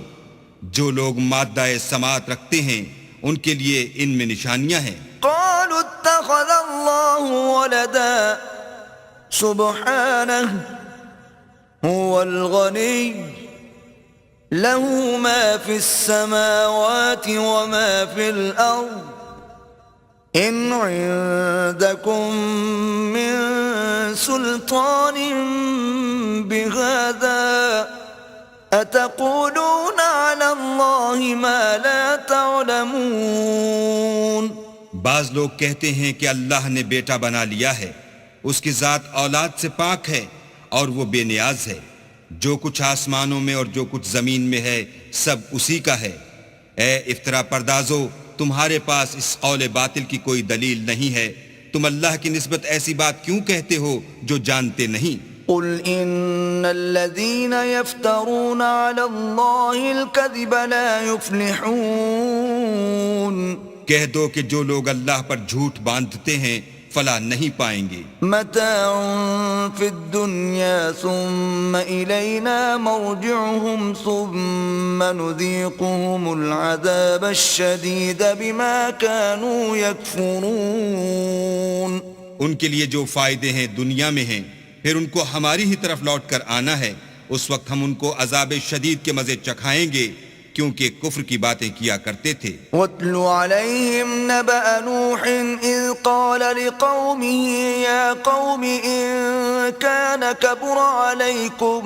جو لوگ مادہ سماعت رکھتے ہیں ان کے لیے ان میں نشانیاں ہیں۔ قالوا اتخذ الله ولدا سبحانه هو الغني له ما في السماوات وما في الأرض إن عندكم من سلطان بهذا أتقولون على الله ما لا تعلمون۔ بعض لوگ کہتے ہیں کہ اللہ نے بیٹا بنا لیا ہے، اس کی ذات اولاد سے پاک ہے اور وہ بے نیاز ہے، جو کچھ آسمانوں میں اور جو کچھ زمین میں ہے سب اسی کا ہے۔ اے افطرا پردازو، تمہارے پاس اس قول باطل کی کوئی دلیل نہیں ہے، تم اللہ کی نسبت ایسی بات کیوں کہتے ہو جو جانتے نہیں؟ قل ان الذين يفترون على الله الكذب لا يفلحون۔ کہہ دو کہ جو لوگ اللہ پر جھوٹ باندھتے ہیں فلاح نہیں پائیں گے۔ متاع في الدنيا ثم إلينا مرجعهم ثم نذيقهم العذاب الشديد بما كانوا يكفرون۔ ان کے لیے جو فائدے ہیں دنیا میں ہیں، پھر ان کو ہماری ہی طرف لوٹ کر آنا ہے، اس وقت ہم ان کو عذاب شدید کے مزے چکھائیں گے کیونکہ کفر کی باتیں کیا کرتے تھے۔ وَاتْلُ عَلَيْهِمْ نَبَأَ نُوحٍ إِذْ قَالَ لِقَوْمِهِ يَا قَوْمِ إِن كَانَ كَبُرَ عَلَيْكُمْ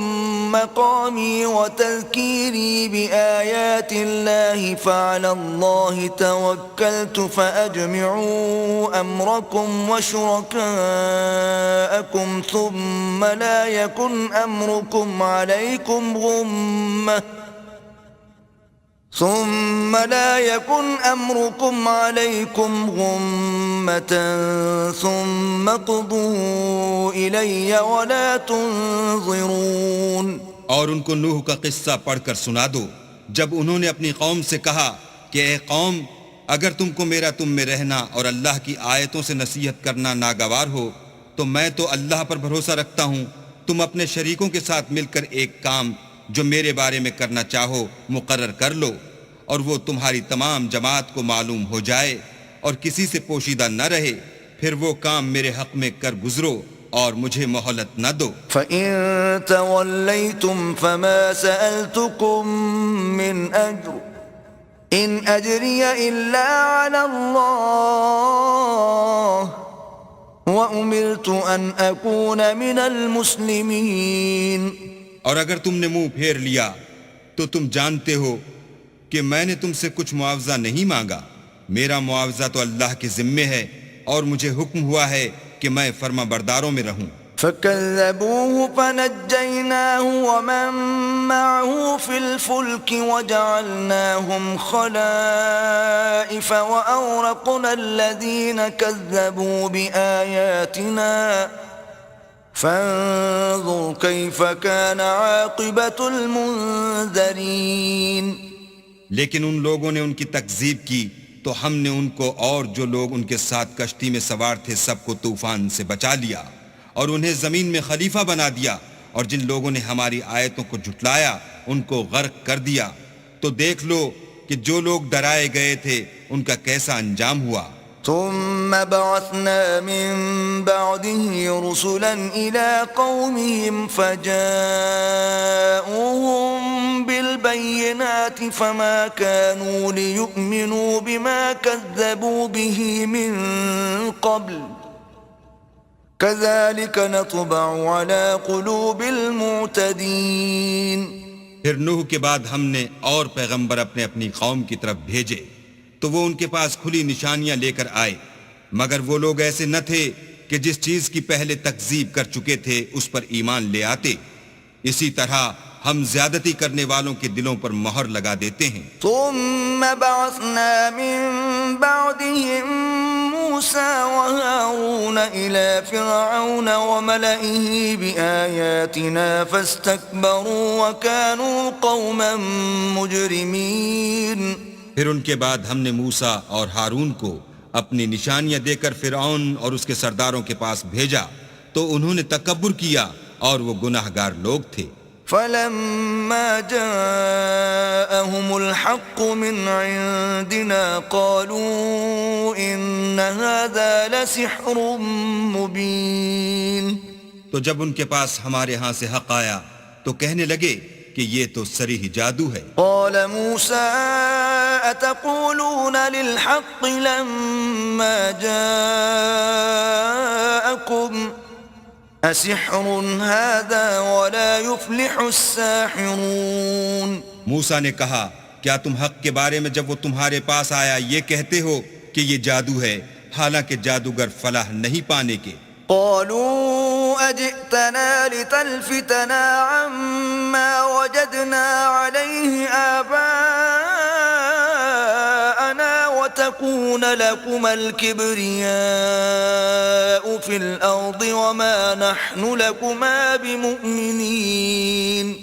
مَقَامِي وَتَذْكِيرِي بِآيَاتِ اللَّهِ فَعَلَى اللَّهِ تَوَكَّلْتُ فَأَجْمِعُوا أَمْرَكُمْ وَشُرَكَاءَكُمْ ثُمَّ لَا يَكُنْ أَمْرُكُمْ عَلَيْكُمْ غُمَّةً ثُمَّ قُضُوا إِلَيَّ وَلَا تُنظِرُونَ۔ اور ان کو نوح کا قصہ پڑھ کر سنا دو، جب انہوں نے اپنی قوم سے کہا کہ اے قوم، اگر تم کو میرا تم میں رہنا اور اللہ کی آیتوں سے نصیحت کرنا ناگوار ہو تو میں تو اللہ پر بھروسہ رکھتا ہوں، تم اپنے شریکوں کے ساتھ مل کر ایک کام جو میرے بارے میں کرنا چاہو مقرر کر لو، اور وہ تمہاری تمام جماعت کو معلوم ہو جائے اور کسی سے پوشیدہ نہ رہے، پھر وہ کام میرے حق میں کر گزرو اور مجھے مہلت نہ دو۔ فَإِن تَوَلَّيْتُمْ فَمَا سَأَلْتُكُم مِّنْ أَجْرٍ إِنْ أَجْرِيَ إِلَّا عَلَى اللَّهِ وَأُمِرْتُ أَنْ أَكُونَ مِنَ الْمُسْلِمِينَ۔ اور اگر تم نے منہ پھیر لیا تو تم جانتے ہو کہ میں نے تم سے کچھ معاوضہ نہیں مانگا، میرا معاوضہ تو اللہ کے ذمے ہے اور مجھے حکم ہوا ہے کہ میں فرما برداروں میں رہوں۔ فَكَذَّبُوهُ فَنَجَّيْنَاهُ وَمَن معه في الفلك وجعلناهم خلائف وأورقنا الذين كذبوا بآياتنا فانظر كيف كان عاقبة المنذرين. لیکن ان لوگوں نے ان کی تکذیب کی تو ہم نے ان کو اور جو لوگ ان کے ساتھ کشتی میں سوار تھے سب کو طوفان سے بچا لیا اور انہیں زمین میں خلیفہ بنا دیا، اور جن لوگوں نے ہماری آیتوں کو جھٹلایا ان کو غرق کر دیا. تو دیکھ لو کہ جو لوگ ڈرائے گئے تھے ان کا کیسا انجام ہوا. ثم بعثنا من بعده رسلا إلى قومهم فجاءوهم بالبينات فما كانوا ليؤمنوا بما كذبوا به من قبل كذلك نطبع على قلوب المعتدين. پھر نوح کے بعد ہم نے اور پیغمبر اپنے اپنی قوم کی طرف بھیجے تو وہ ان کے پاس کھلی نشانیاں لے کر آئے، مگر وہ لوگ ایسے نہ تھے کہ جس چیز کی پہلے تکذیب کر چکے تھے اس پر ایمان لے آتے. اسی طرح ہم زیادتی کرنے والوں کے دلوں پر مہر لگا دیتے ہیں. ثم بعثنا من بعدهم موسى وهارون إلى فرعون وملئه بآياتنا فاستكبروا وكانوا قوما مجرمين. پھر ان کے بعد ہم نے موسیٰ اور ہارون کو اپنی نشانیاں دے کر فرعون اور اس کے سرداروں کے پاس بھیجا تو انہوں نے تکبر کیا اور وہ گناہگار لوگ تھے. فلما جاءهم الحق من عندنا قالوا إن هذا لسحر مبين. تو جب ان کے پاس ہمارے ہاں سے حق آیا تو کہنے لگے کہ یہ تو صریح جادو ہے. قال موسى أتقولون للحق لما جاءكم أسحر هذا ولا يفلح الساحرون. موسیٰ نے کہا کیا تم حق کے بارے میں جب وہ تمہارے پاس آیا یہ کہتے ہو کہ یہ جادو ہے، حالانکہ جادوگر فلاح نہیں پانے کے. قالوا أجئتنا لتلفتنا عما وجدنا عليه آباءنا وتكون لكم الكبرياء في الأرض وما نحن لكما بمؤمنين.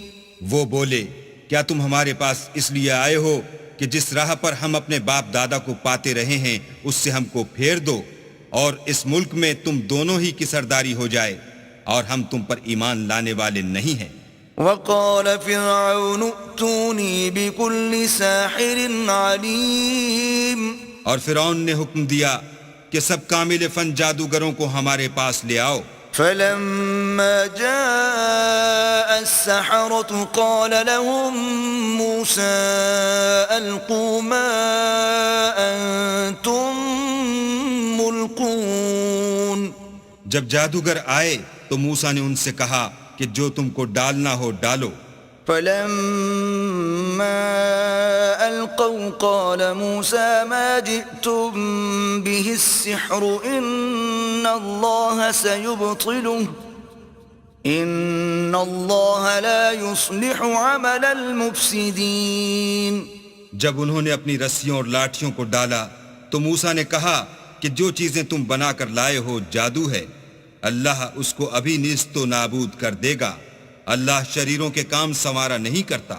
وہ بولے کیا تم ہمارے پاس اس لیے آئے ہو کہ جس راہ پر ہم اپنے باپ دادا کو پاتے رہے ہیں اس سے ہم کو پھیر دو اور اس ملک میں تم دونوں ہی کی سرداری ہو جائے، اور ہم تم پر ایمان لانے والے نہیں ہیں. وقال فرعون ائتوني بكل ساحر عليم. اور فرعون نے حکم دیا کہ سب کامل فن جادوگروں کو ہمارے پاس لے آؤ. فلما جاء السحرة قال لهم موسى ألقوا ما أنتم ملقون. جب جادوگر آئے تو موسیٰ نے ان سے کہا کہ جو تم کو ڈالنا ہو ڈالو. فلما ألقوا قال موسى ما جئتم به السحر إن الله سيبطله إن الله لا يصلح عمل المفسدين. جب انہوں نے اپنی رسیوں اور لاٹھیوں کو ڈالا تو موسیٰ نے کہا کہ جو چیزیں تم بنا کر لائے ہو جادو ہے، اللہ اس کو ابھی نیست و نابود کر دے گا. اللہ شریروں کے کام سنوارا نہیں کرتا.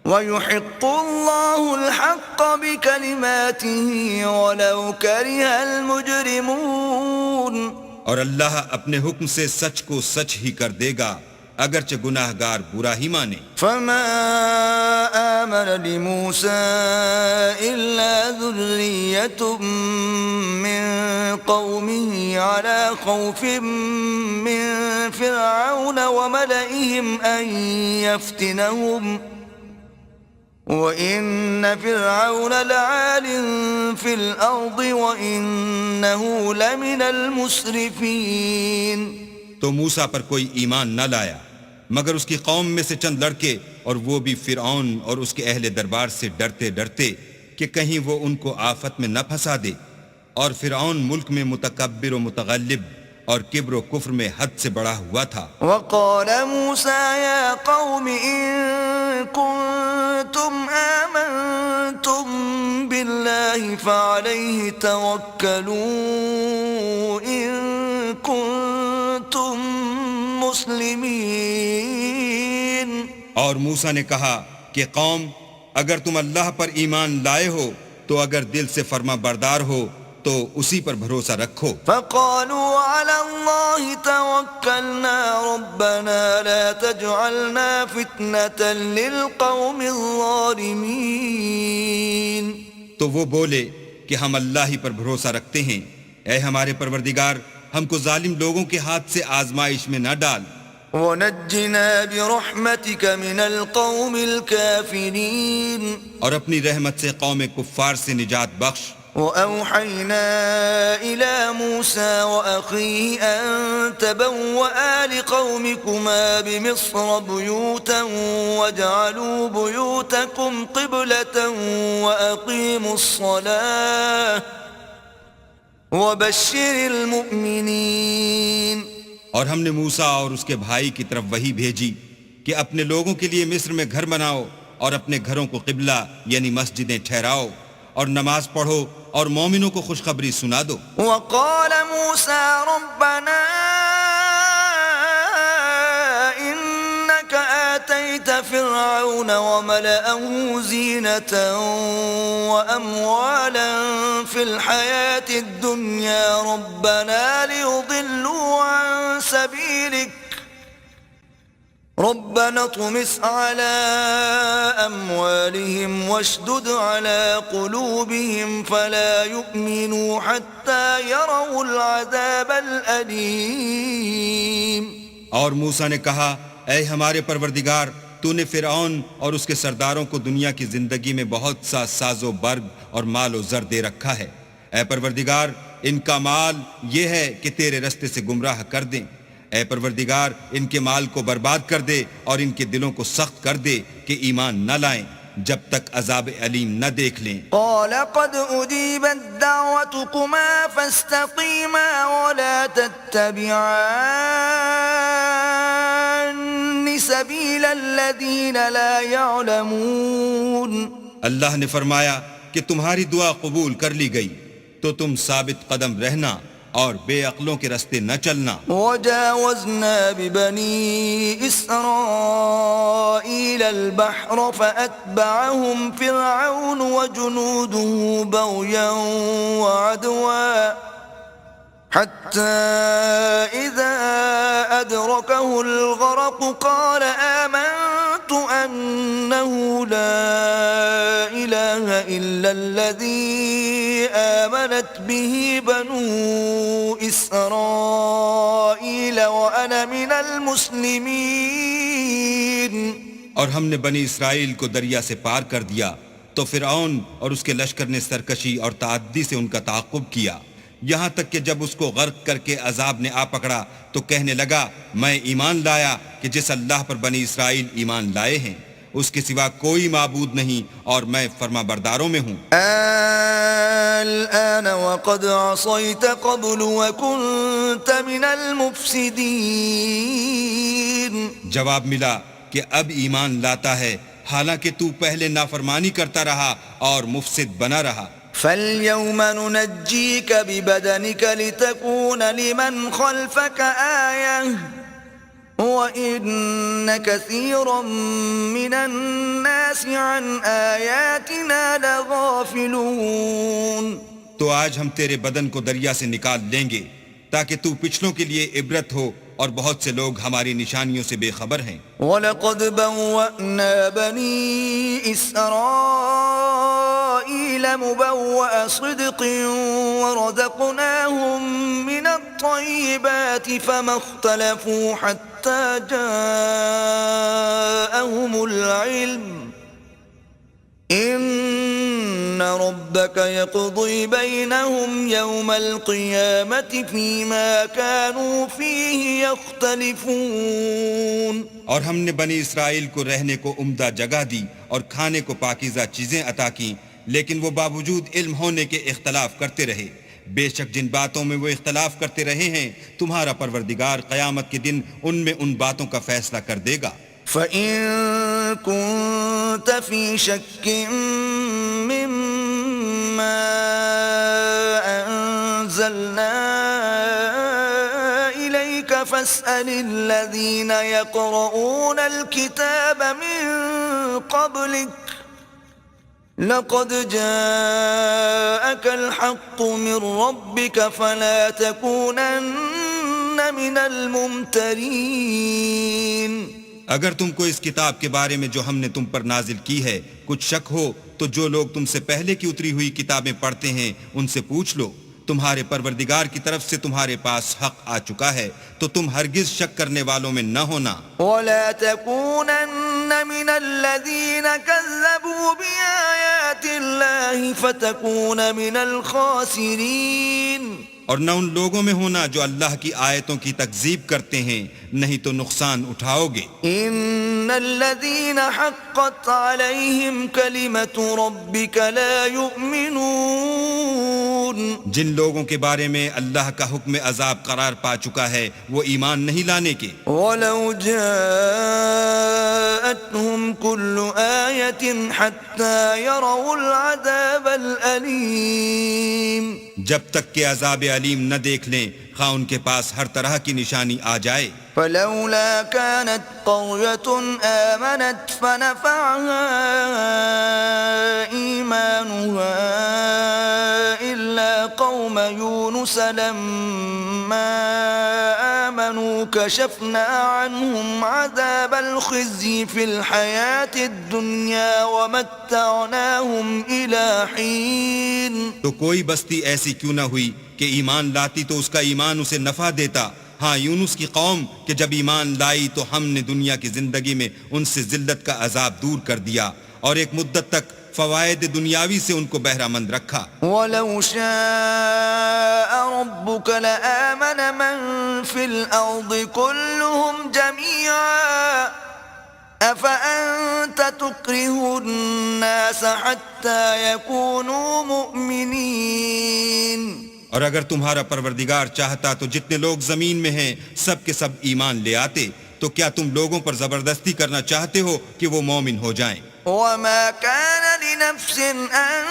وَيُحِقُّ اللَّهُ الْحَقَّ بِكَلِمَاتِهِ وَلَوْ كَرِهَ الْمُجْرِمُونَ. اور اللہ اپنے حکم سے سچ کو سچ ہی کر دے گا اگرچہ گناہ گار برا ہی مانے. فما آمن لموسى إلا ذرية من قومه على خوف من فرعون وملئهم أن يفتنهم وَإِنَّ فِرْعَوْنَ لَعَالٍ فِي الْأَرْضِ وَإِنَّهُ لَمِنَ الْمُسْرِفِينَ. تو موسیٰ پر کوئی ایمان نہ لایا مگر اس کی قوم میں سے چند لڑکے، اور وہ بھی فرعون اور اس کے اہل دربار سے ڈرتے ڈرتے کہ کہیں وہ ان کو آفت میں نہ پھنسا دے. اور فرعون ملک میں متکبر و متغلب اور کبر و کفر میں حد سے بڑا ہوا تھا. وقال موسى يا قوم إن فعليه توكلوا إن كنتم مسلمين. اور موسیٰ نے کہا کہ قوم اگر تم اللہ پر ایمان لائے ہو تو اگر دل سے فرما بردار ہو تو اسی پر بھروسہ رکھو. فقالوا على الله توكلنا ربنا لا تجعلنا فتنة للقوم الظالمين. تو وہ بولے کہ ہم اللہ ہی پر بھروسہ رکھتے ہیں، اے ہمارے پروردگار ہم کو ظالم لوگوں کے ہاتھ سے آزمائش میں نہ ڈال. ونجنا برحمتك من القوم الكافرين. اور اپنی رحمت سے قوم کفار سے نجات بخش. وأوحينا إلى موسى وأخيه أن تبوأ لقومكما بمصر بيوتا واجعلوا بيوتكم قبلة وأقيموا الصلاة وبشر المؤمنين. اور ہم نے موسیٰ اور اس کے بھائی کی طرف وحی بھیجی کہ اپنے لوگوں کے لیے مصر میں گھر بناؤ اور اپنے گھروں کو قبلہ یعنی مسجدیں ٹھہراؤ اور نماز پڑھو اور مومنوں کو خوشخبری سنا دو. وقال موسى ربنا إنك آتيت فرعون وملأه زينة وأموالا في الحياة الدنيا ربنا ليضلوا عن سبيلك ربنا اطمس على أموالهم واشدد على قلوبهم فلا يؤمنوا حتى يروا العذاب الأليم. اور موسیٰ نے کہا اے ہمارے پروردگار تو نے فرعون اور اس کے سرداروں کو دنیا کی زندگی میں بہت سا ساز و برگ اور مال و زر دے رکھا ہے. اے پروردگار ان کا مال یہ ہے کہ تیرے رستے سے گمراہ کر دیں. اے پروردگار ان کے مال کو برباد کر دے اور ان کے دلوں کو سخت کر دے کہ ایمان نہ لائیں جب تک عذاب علیم نہ دیکھ لیں. قال قد أجيبت دعوتكما فاستقيما ولا تتبعان سبيل الذين لا يعلمون. اللہ نے فرمایا کہ تمہاری دعا قبول کر لی گئی تو تم ثابت قدم رہنا اور بے عقلوں کے رستے نہ چلنا. وجاوزنا ببني إسرائيل البحر فأتبعهم فرعون وجنوده بغيا وعدوا حتى إذا أدركه الغرق قال آمنت أنه لا إله إلا الذي آمنت به بنو إسرائيل وأنا من المسلمين. اور ہم نے بنی اسرائیل کو دریا سے پار کر دیا تو فرعون اور اس کے لشکر نے سرکشی اور تعدی سے ان کا تعاقب کیا یہاں تک کہ جب اس کو غرق کر کے عذاب نے آ پکڑا تو کہنے لگا میں ایمان لایا کہ جس اللہ پر بنی اسرائیل ایمان لائے ہیں اس کے سوا کوئی معبود نہیں اور میں فرما برداروں میں ہوں. الآن وقد عصيت قبل وكنت من المفسدين. جواب ملا کہ اب ایمان لاتا ہے حالانکہ تو پہلے نافرمانی کرتا رہا اور مفسد بنا رہا. فَالْيَوْمَ نُنَجِّيكَ بِبَدَنِكَ لِتَكُونَ لِمَنْ خَلْفَكَ آيَةً وَإِنَّ كَثِيرًا مِنَ النَّاسِ عَنْ آيَاتِنَا لَغَافِلُونَ. تو آج ہم تیرے بدن کو دریا سے نکال لیں گے تاکہ تو پچھلوں کے لیے عبرت ہو اور بہت سے لوگ ہماری نشانیوں سے بے خبر ہیں. وَلَقَدْ بَوَّأْنَا بَنِي إِسْرَائِيلَ مُبَوَّأَ صِدْقٍ وَرَزَقْنَاهُم مِّنَ الطَّيِّبَاتِ فَمَا اخْتَلَفُوا حَتَّى جَاءَهُمُ الْعِلْمُ إِنَّ رَبَّكَ يَقْضِي بَيْنَهُمْ يَوْمَ الْقِيَامَةِ فِيمَا كَانُوا فِيهِ يَخْتَلِفُونَ. اور ہم نے بنی اسرائیل کو رہنے کو عمدہ جگہ دی اور کھانے کو پاکیزہ چیزیں عطا کیں لیکن وہ باوجود علم ہونے کے اختلاف کرتے رہے. بے شک جن باتوں میں وہ اختلاف کرتے رہے ہیں تمہارا پروردگار قیامت کے دن ان میں ان باتوں کا فیصلہ کر دے گا. فَإِن كُنتَ فِي شَكٍّ مِّمَّا أنزلنا إليك فاسأل الذين يقرؤون الكتاب من قبلك لقد جاءك الحق من ربك فلا تكونن من الممترين. اگر تم کو اس کتاب کے بارے میں جو ہم نے تم پر نازل کی ہے کچھ شک ہو تو جو لوگ تم سے پہلے کی اتری ہوئی کتابیں پڑھتے ہیں ان سے پوچھ لو. تمہارے پروردگار کی طرف سے تمہارے پاس حق آ چکا ہے تو تم ہرگز شک کرنے والوں میں نہ ہونا. ولا تكونن من الذين كذبوا بآيات الله فتكون من الخاسرين. اور نہ ان لوگوں میں ہونا جو اللہ کی آیتوں کی تکذیب کرتے ہیں نہیں تو نقصان اٹھاؤ گے. ان الذين حقت عليهم كلمة ربك لا يؤمنون. جن لوگوں کے بارے میں اللہ کا حکم عذاب قرار پا چکا ہے وہ ایمان نہیں لانے کے. ولو جاءتهم كل آية حتى يروا العذاب الأليم. جب تک کہ عذاب علیم نہ دیکھ لیں خواہ ان کے پاس ہر طرح کی نشانی آ جائے. فلولا كانت قرية آمنت فنفعها إيمانها إلا قوم يونس لما آمنوا كشفنا عنهم عذاب الخزي في الحياة الدنيا ومتعناهم إلى حين. تو کوئی بستی ایسی کیوں نہ ہوئی کہ ایمان لاتی تو اس کا ایمان اسے نفع دیتا. ہاں یونس کی قوم کہ جب ایمان لائی تو ہم نے دنیا کی زندگی میں ان سے ذلت کا عذاب دور کر دیا اور ایک مدت تک فوائد دنیاوی سے ان کو بہرہ مند رکھا. وَلَوْ شَاءَ رَبُّكَ لَآمَنَ مَن فِي الْأَرْضِ كُلُّهُمْ جَمِيعًا أَفَأَنْتَ تُكْرِهُ النَّاسَ حَتَّى يَكُونُوا مُؤْمِنِينَ. اور اگر تمہارا پروردگار چاہتا تو جتنے لوگ زمین میں ہیں سب کے سب ایمان لے آتے. تو کیا تم لوگوں پر زبردستی کرنا چاہتے ہو کہ وہ مومن ہو جائیں؟ وَمَا كَانَ لِنَفْسٍ أَن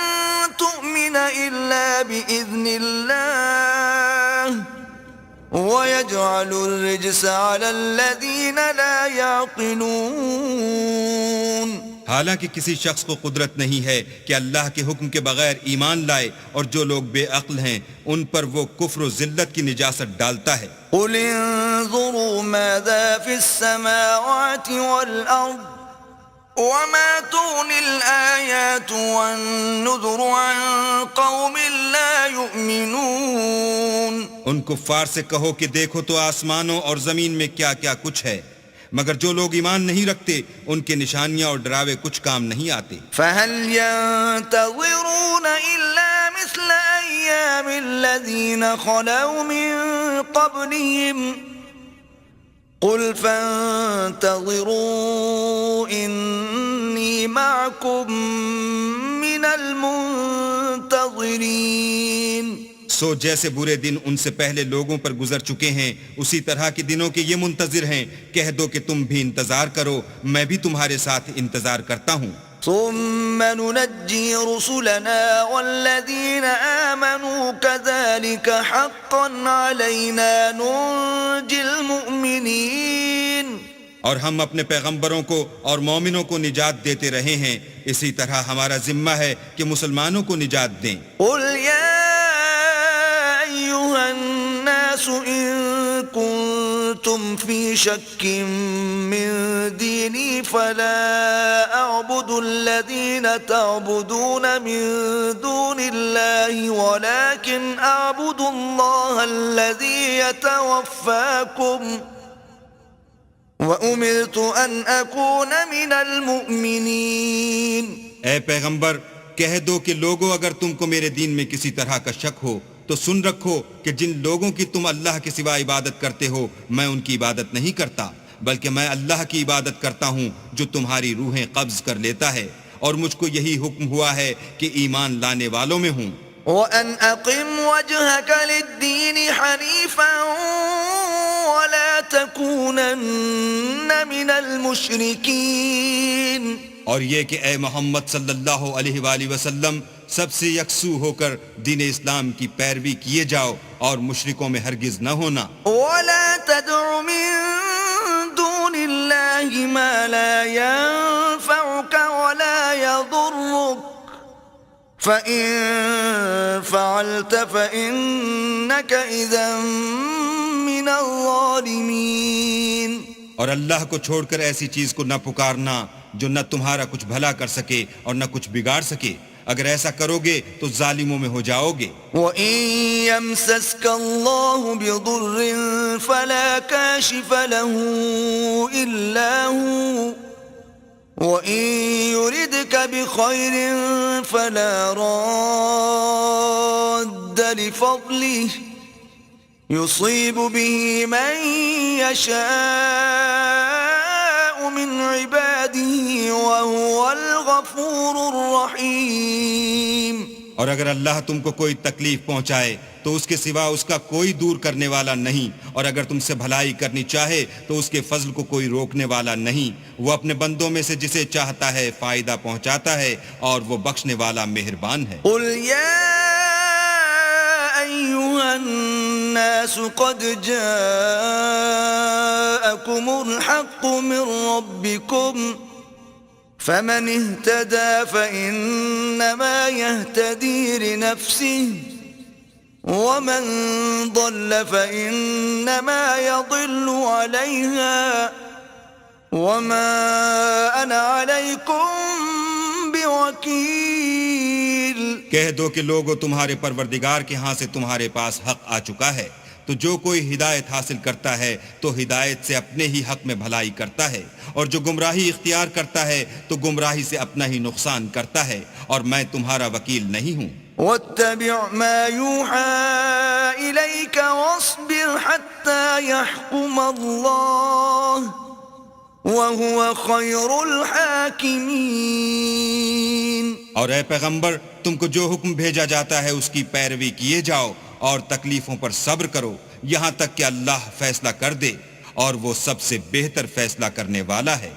تُؤْمِنَ إِلَّا بِإِذْنِ اللَّهِ وَيَجْعَلُ الرِّجْسَ عَلَى الَّذِينَ لَا يَعْقِلُونَ. حالانکہ کسی شخص کو قدرت نہیں ہے کہ اللہ کے حکم کے بغیر ایمان لائے اور جو لوگ بے عقل ہیں ان پر وہ کفر و ذلت کی نجاست ڈالتا ہے. قُلِ انظُرُوا مَاذَا فِي السَّمَاوَاتِ وَالْأَرْضِ وَمَا تُغْنِي الْآيَاتُ وَالنُّذُرُ عَن قَوْمٍ لَا يُؤْمِنُونَ. ان کفار سے کہو کہ دیکھو تو آسمانوں اور زمین میں کیا کیا کچھ ہے مگر جو لوگ ایمان نہیں رکھتے ان کے نشانیاں اور ڈراوے کچھ کام نہیں آتے. فَهَلْ يَنتَظِرُونَ إِلَّا مِثْلَ أَيَّامِ الَّذِينَ خَلَوْا مِن قَبْلِهِمْ قُلْ فَانتَظِرُوا إِنِّي مَعَكُمْ مِنَ الْمُنتَظِرِينَ. سو جیسے برے دن ان سے پہلے لوگوں پر گزر چکے ہیں اسی طرح کے دنوں کے یہ منتظر ہیں. کہہ دو کہ تم بھی انتظار کرو میں بھی تمہارے ساتھ انتظار کرتا ہوں. ثم ننجي رسلنا والذين آمنوا كذلك حقا علينا ننجي المؤمنين. اور ہم اپنے پیغمبروں کو اور مومنوں کو نجات دیتے رہے ہیں اسی طرح ہمارا ذمہ ہے کہ مسلمانوں کو نجات دیں. قل يا أيها الناس إن كنتم في شك من ديني فلا أعبد الذين تعبدون من دون الله ولكن أعبد الله الذي يتوفاكم وَأُمِرْتُ أَنْ أَكُونَ مِنَ الْمُؤْمِنِينَ. اے پیغمبر کہہ دو کہ لوگو اگر تم کو میرے دین میں کسی طرح کا شک ہو تو سن رکھو کہ جن لوگوں کی تم اللہ کے سوا عبادت کرتے ہو میں ان کی عبادت نہیں کرتا بلکہ میں اللہ کی عبادت کرتا ہوں جو تمہاری روحیں قبض کر لیتا ہے اور مجھ کو یہی حکم ہوا ہے کہ ایمان لانے والوں میں ہوں. وَأَنْ أَقِمْ وَجْهَكَ لِلدِّينِ حَنِيفًا وَلَا تَكُونَنَّ مِنَ الْمُشْرِكِينَ. اور یہ کہ اے محمد صلی اللہ علیہ وآلہ وسلم سب سے یکسو ہو کر دین اسلام کی پیروی کیے جاؤ اور مشرکوں میں ہرگز نہ ہونا. ولا تدع من دون الله ما لا ينفعك ولا يضرك فإن فعلت فإنك إذا من الظالمين. اور اللہ کو چھوڑ کر ایسی چیز کو نہ پکارنا جو نہ تمہارا کچھ بھلا کر سکے اور نہ کچھ بگاڑ سکے. اگر ایسا کرو گے تو ظالموں میں ہو جاؤ گے. وَإِن يَمْسَسْكَ اللَّهُ بِضُرٍّ فَلَا كَاشِفَ لَهُ إِلَّا هُوَ وَإِن يُرِدْكَ بِخَيْرٍ فَلَا رَادَّ لِفَضْلِهِ يُصِيبُ بِهِ مَن يَشَاءُ من عباده وهو الغفور الرحیم. اور اگر اللہ تم کو کوئی تکلیف پہنچائے تو اس کے سوا اس کا کوئی دور کرنے والا نہیں، اور اگر تم سے بھلائی کرنی چاہے تو اس کے فضل کو کوئی روکنے والا نہیں. وہ اپنے بندوں میں سے جسے چاہتا ہے فائدہ پہنچاتا ہے اور وہ بخشنے والا مہربان ہے. قل یا ایھا الناس قد جاءکم الحق من ربکم فمن اهتدى فإنما يهتدي لنفسه ومن ضل فإنما يضل عليها وما أنا عليكم بوكيل. کہہ دو کہ لوگو تمہارے پروردگار کے ہاں سے تمہارے پاس حق آ چکا ہے، تو جو کوئی ہدایت حاصل کرتا ہے تو ہدایت سے اپنے ہی حق میں بھلائی کرتا ہے، اور جو گمراہی اختیار کرتا ہے تو گمراہی سے اپنا ہی نقصان کرتا ہے، اور میں تمہارا وکیل نہیں ہوں. واتبع ما يوحى إليك واصبر حتى يحكم الله وهو خير الحاكمين. اور اے پیغمبر، تم کو جو حکم بھیجا جاتا ہے اس کی پیروی کیے جاؤ اور تکلیفوں پر صبر کرو یہاں تک کہ اللہ فیصلہ کر دے، اور وہ سب سے بہتر فیصلہ کرنے والا ہے.